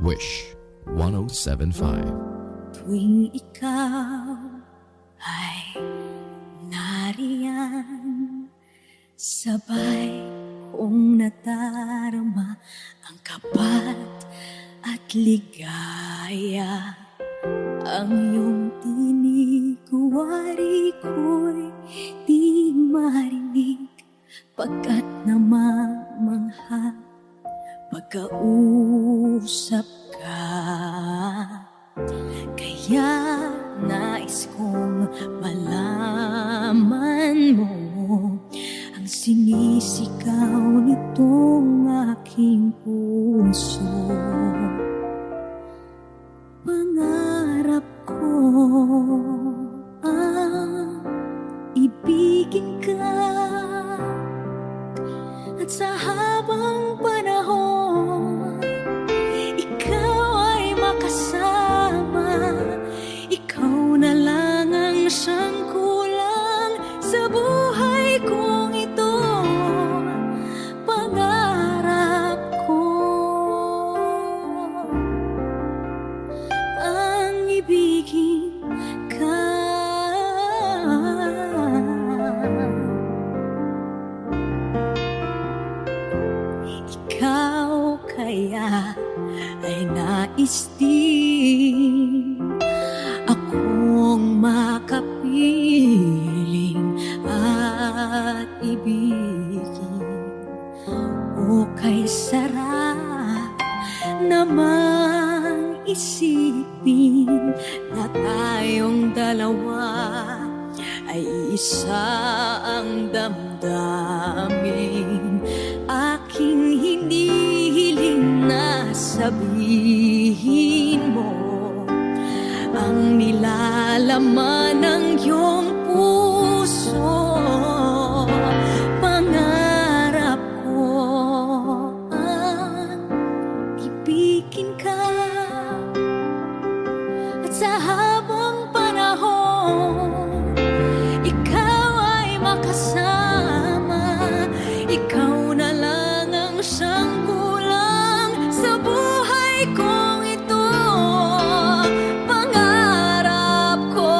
F: Wish 1075.
E: Tuwing ikaw ay nariyan, sabay kong nadarama ang kapat at ligaya. Ang iyong tinig, wari ko'y di marinig, pagkat namamangha pagkausap ka. Kaya nais kong malaman mo ang sinisigaw nitong aking puso. Pangarap ko ang ibigin ka, at sa habang panahon ikaw ay makasama. Ikaw na lang ang siyang kulang sa buhay kong ito. Pangarap ko ang ibigin ka. Ikaw kaya ay nais din akong makapiling at ibigin. O kay sarap namang isipin na tayong dalawa ay isa ang damdamin. Aking hinihiling na sabihin mo ang nilalaman ng iyong puso. Pangarap ko ang ibigin ka, at sa habang panahon ikaw ay makasama. Ikaw na lang ang siyang kulang sa buhay kong ito. Pangarap ko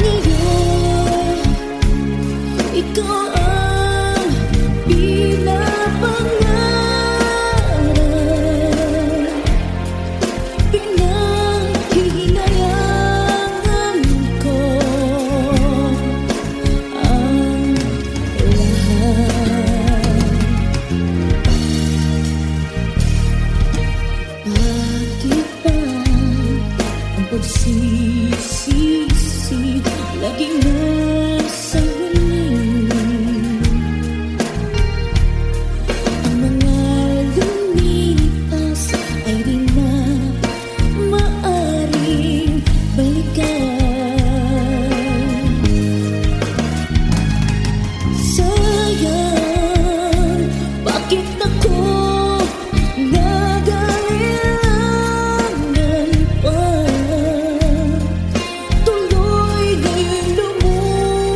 E: Ngayon, ikaw ang pinapangarap, pinanghihinayangan ko ang lahat. Bakit ba ang pagsisisi laging nasa huli? Ang mga lumipas ay di na maaring balikan. Sayang, bakit ako nag-aalilangan pa? Tuloy ngayong lumuwas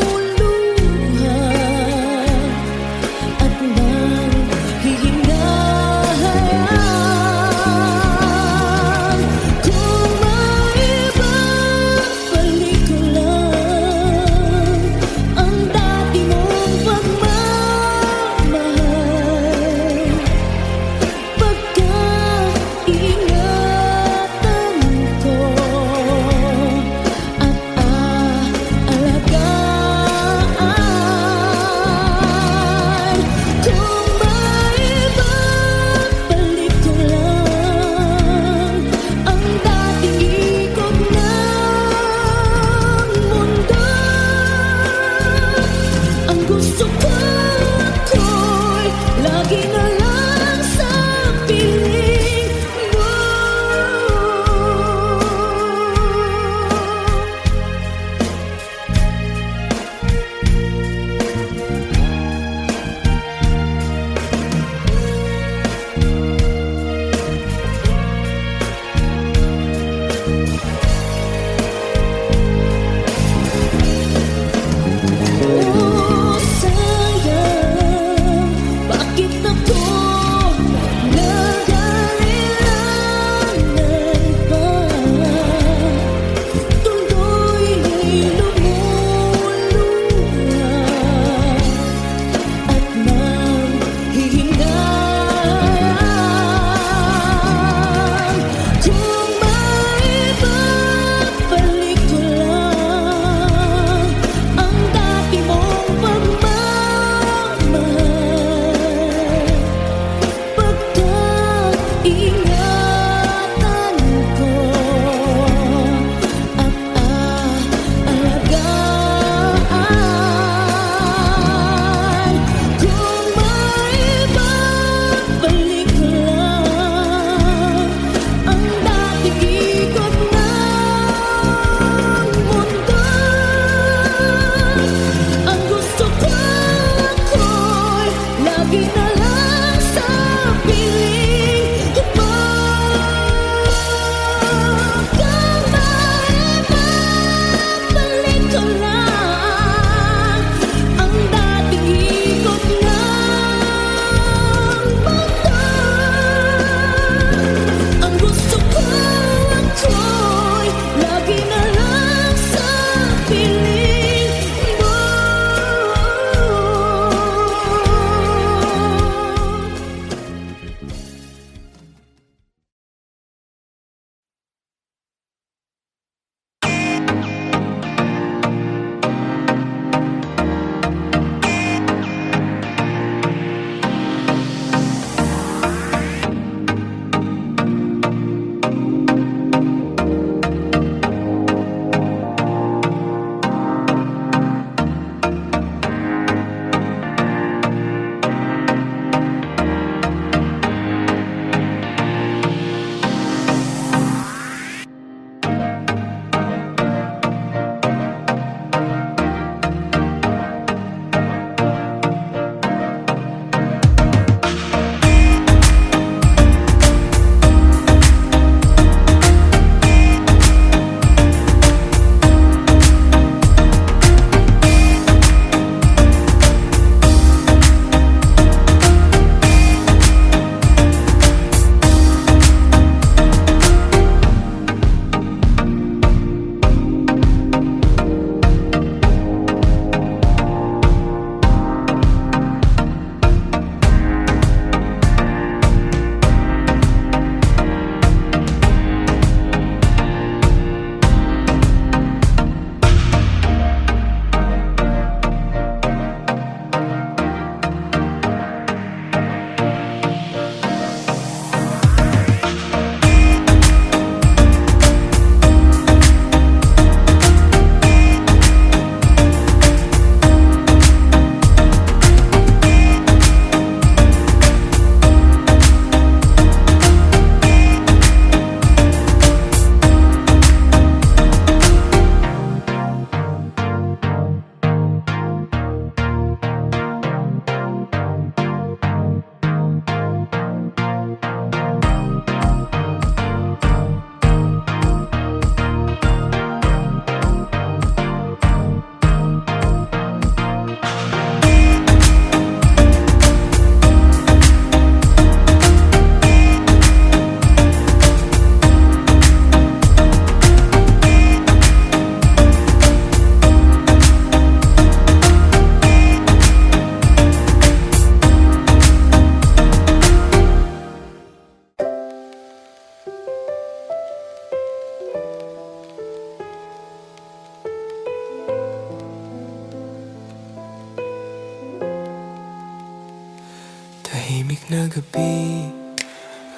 G: na gabi,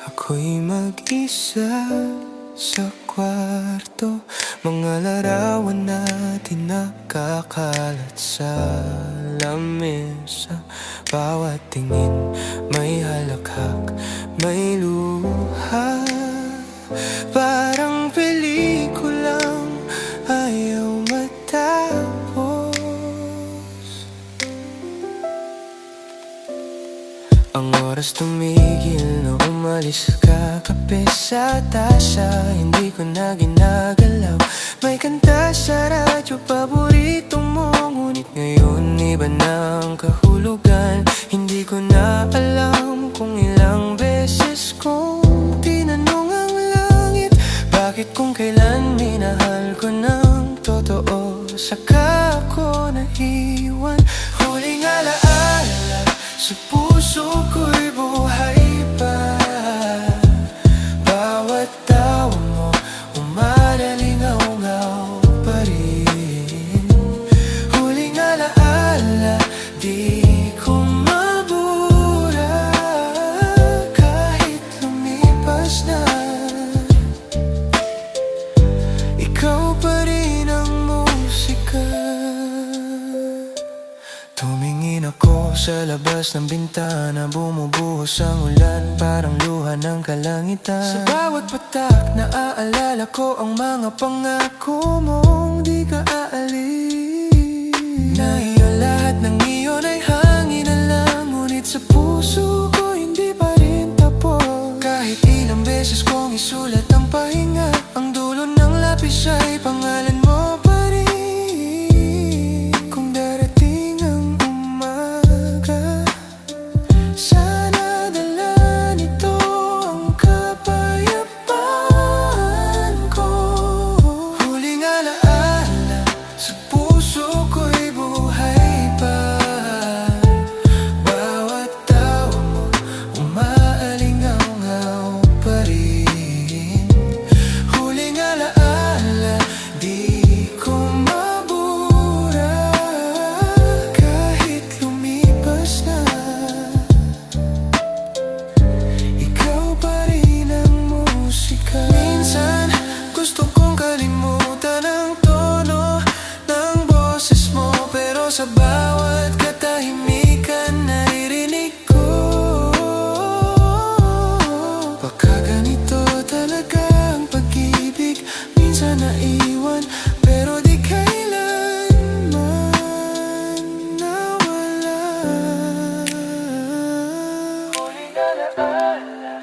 G: ako'y mag-isa sa kwarto. Mga larawan natin nakakalat sa lamesa. Bawat tingin may halakhak, may luha. Parang pelikulang ayaw matapos. Ang oras tumigil na umalis ka. Kape sa tasa, hindi ko na ginagalaw. May kanta sa radyo, paborito mo. Ngunit ngayon iba na ang kahulugan. Hindi ko na alam kung ilang beses kong tinanong ang langit, bakit kung kailan minahal ko ng totoo, saka ako naiwan. Huling alaala sa puso ko'y buhay pa. Bawat tawa mo umalalingaw-ngaw pa rin. Huling alaala, di ko mabura kahit lumipas na. Ikaw pa rin ang musika. Tumingin ako sa labas ng bintana, bumubuhos ang ulan, parang luha ng kalangitan. Sa bawat patak naaalala ko ang mga pangako mong di ka aalis. Na iyo lahat ng iyon ay hangin na lang, ngunit sa puso ko hindi pa rin tapos. Kahit ilang beses kong isulat ang pahinga, ang dulo ng lapis ay pangalan mo pa rin. Kung darating ang umaga, sana dala nito ang kapayapaan ko. Huling alaala sa puso ko'y buhay pa. Bawat tawa mo umaalingaw-ngaw pa rin. Huling alaala, di ko mabura kahit lumipas na. Ikaw pa rin ang musika. Minsan gusto kong kalimutan ang tono ng boses mo, pero sa bawat katahimikan naririnig ko. Baka ganito talaga ang pag-ibig, minsan naiwan pero di kailanman nawala. Huling alaala.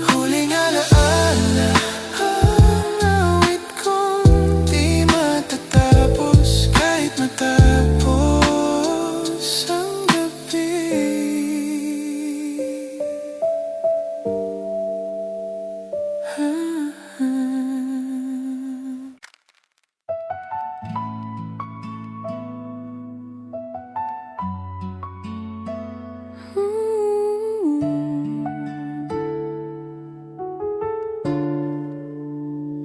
G: Huling alaala, ang awit kong di matatapos kahit matapos ang gabi.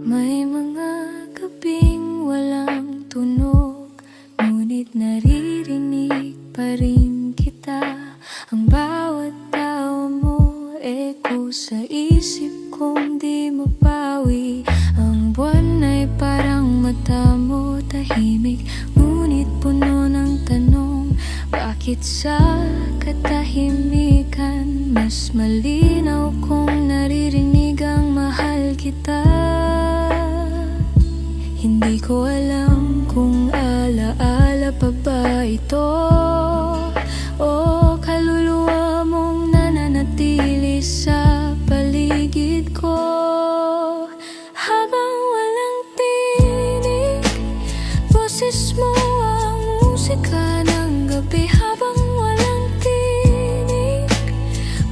E: May mga gabing walang tunog, ngunit naririnig pa rin kita. Ang bawat tawa mo, eko sa isip kong di mapawi. Ang buwan ay parang mata mo, tahimik, ngunit puno ng tanong. Bakit sa katahimikan mas malinaw kung naririnig ang mahal kita? Hindi ko alam kung alaala pa ba ito o kaluluwa mong nananatili sa paligid ko. Habang walang tinig, boses mo ang musika ng gabi. Habang walang tinig,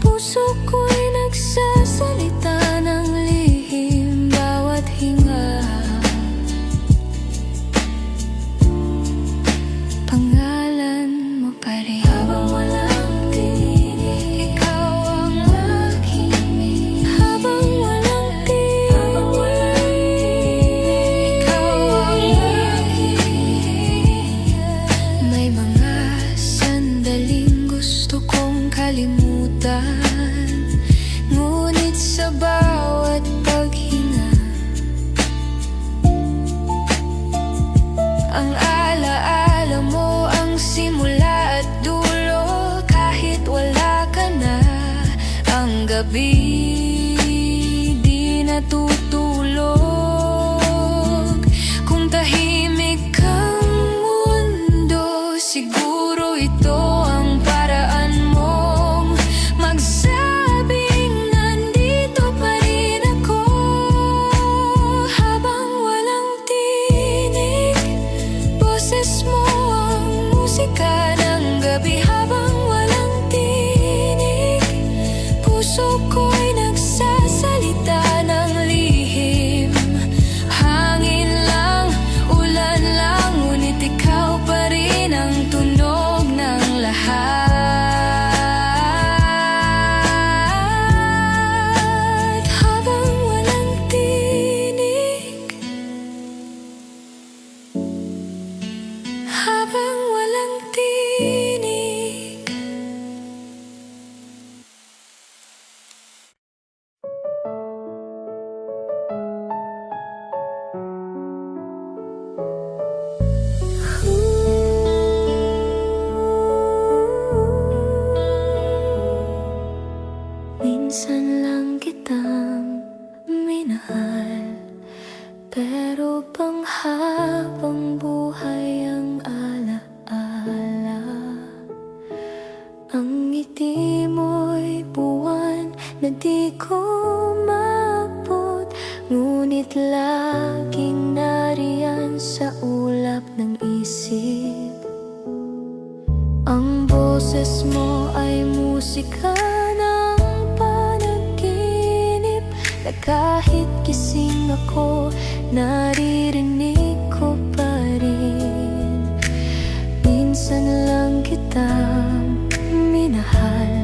E: puso ko'y nagsasalita ng lihim. Bawat hinga, pangalan mo pa rin. Habang walang tinig, ikaw ang aking. Habang walang tinig, gabi di natutulog. Kung tahimik ang mundo, siguro ito ang paraan mong magsabing nandito pa rin ako. Habang walang tinig, boses mo ang musika ng gabi. Habang walang tinig, puso ko'y nagsasalita ng lihim. Hangin lang, ulan lang, ngunit ikaw pa rin ang tunog ng lahat. Habang walang tinig, habang walang tinig. Minsan lang kitang minahal, pero panghabang buhay ang alaala. Ang ngiti mo'y buwan na di ko maabot, ngunit laging nariyan sa ulap ng isip. Ang boses mo ay musika ng panaginip, na kahit gising ako, naririnig ko pa rin. Minsan lang kitang minahal,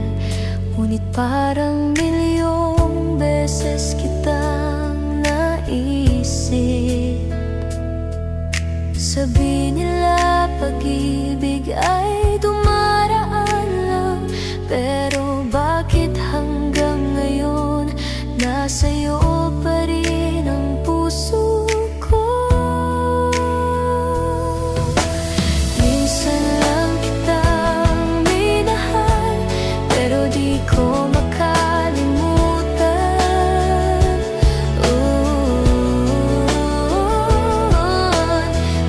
E: ngunit parang milyong beses kitang naisip. Sabi nila pag-ibig ay dumaraan lang, pero bakit hanggang ngayon nasa'yo pa rin ang puso ko? Minsan lang kitang minahal, pero di ko makalimutan.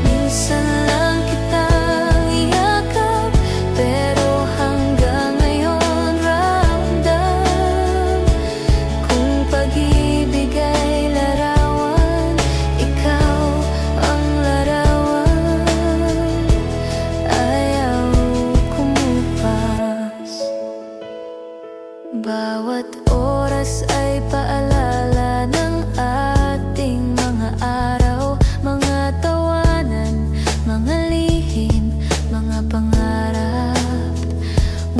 E: Minsan lang kitang iyakap, pero hanggang ngayon ramdam kung pag-ibig ay larawan, ikaw ang larawan. Ayaw kumupas. Bawat oras ay paalala ng ating mga araw, mga tawanan, mga lihim, mga pangarap.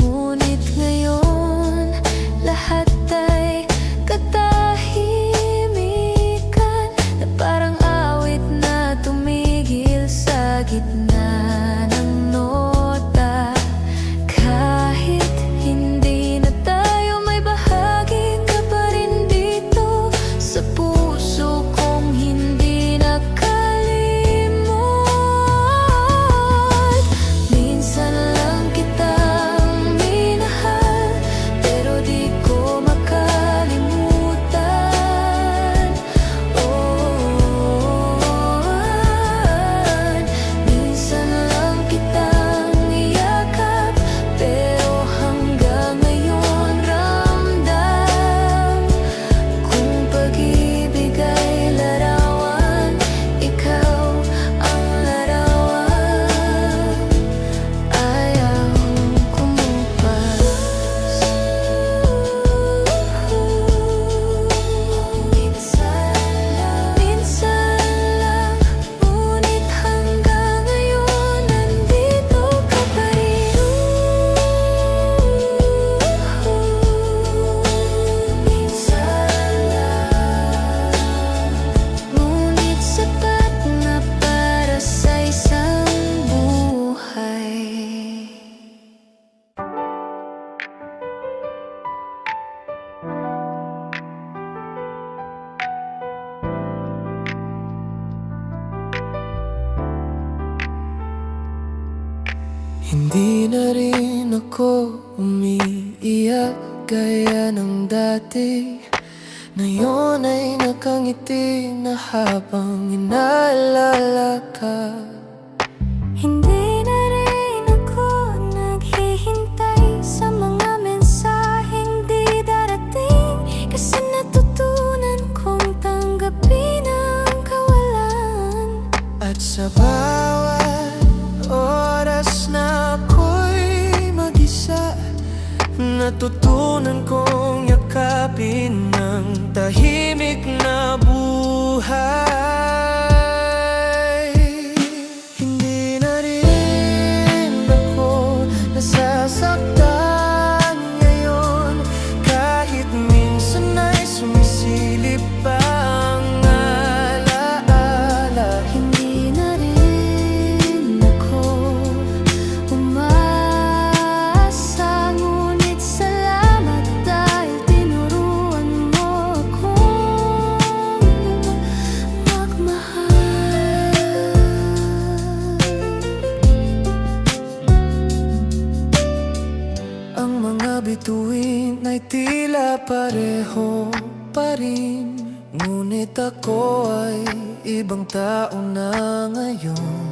E: Ngunit ngayon, lahat ay katahimikan, na parang awit na tumigil sa gitna ng nota. Kahit hindi na tayo may bahagi, ka pa rin dito sa puso kong hindi nakalimot. Minsan lang kitang minahal, pero di ko makalimutan. Minsan lang kitang iyakap, pero hanggang ngayon ramdam kung pag-ibig ay larawan, ikaw ang larawan. Ayaw kumupas. Minsan lang, ngunit hanggang ngayon nandito ka pa rin. Minsan lang, ngunit sapat na para sa isang buhay.
G: Hindi na rin ako umiiyak gaya ng dati. Ngayon ay nakangiti na habang inaalala ka.
E: Hindi na rin ako naghihintay sa mga mensaheng di darating, kasi natutunan kong tanggapin ang kawalan.
G: At sa bawat oras na ako'y mag-isa, natutunan kong yakapin ng tahimik na buhay. Hindi na rin ako nasasaktan ngayon, kahit minsan ay sumisilip pa ang alaala.
E: Hindi na rin ako umasa, ngunit salamat dahil tinuruan mo akong magmahal.
G: Ang mga bituin ay tila pareho pa rin, ngunit ako ay ibang tao na ngayon.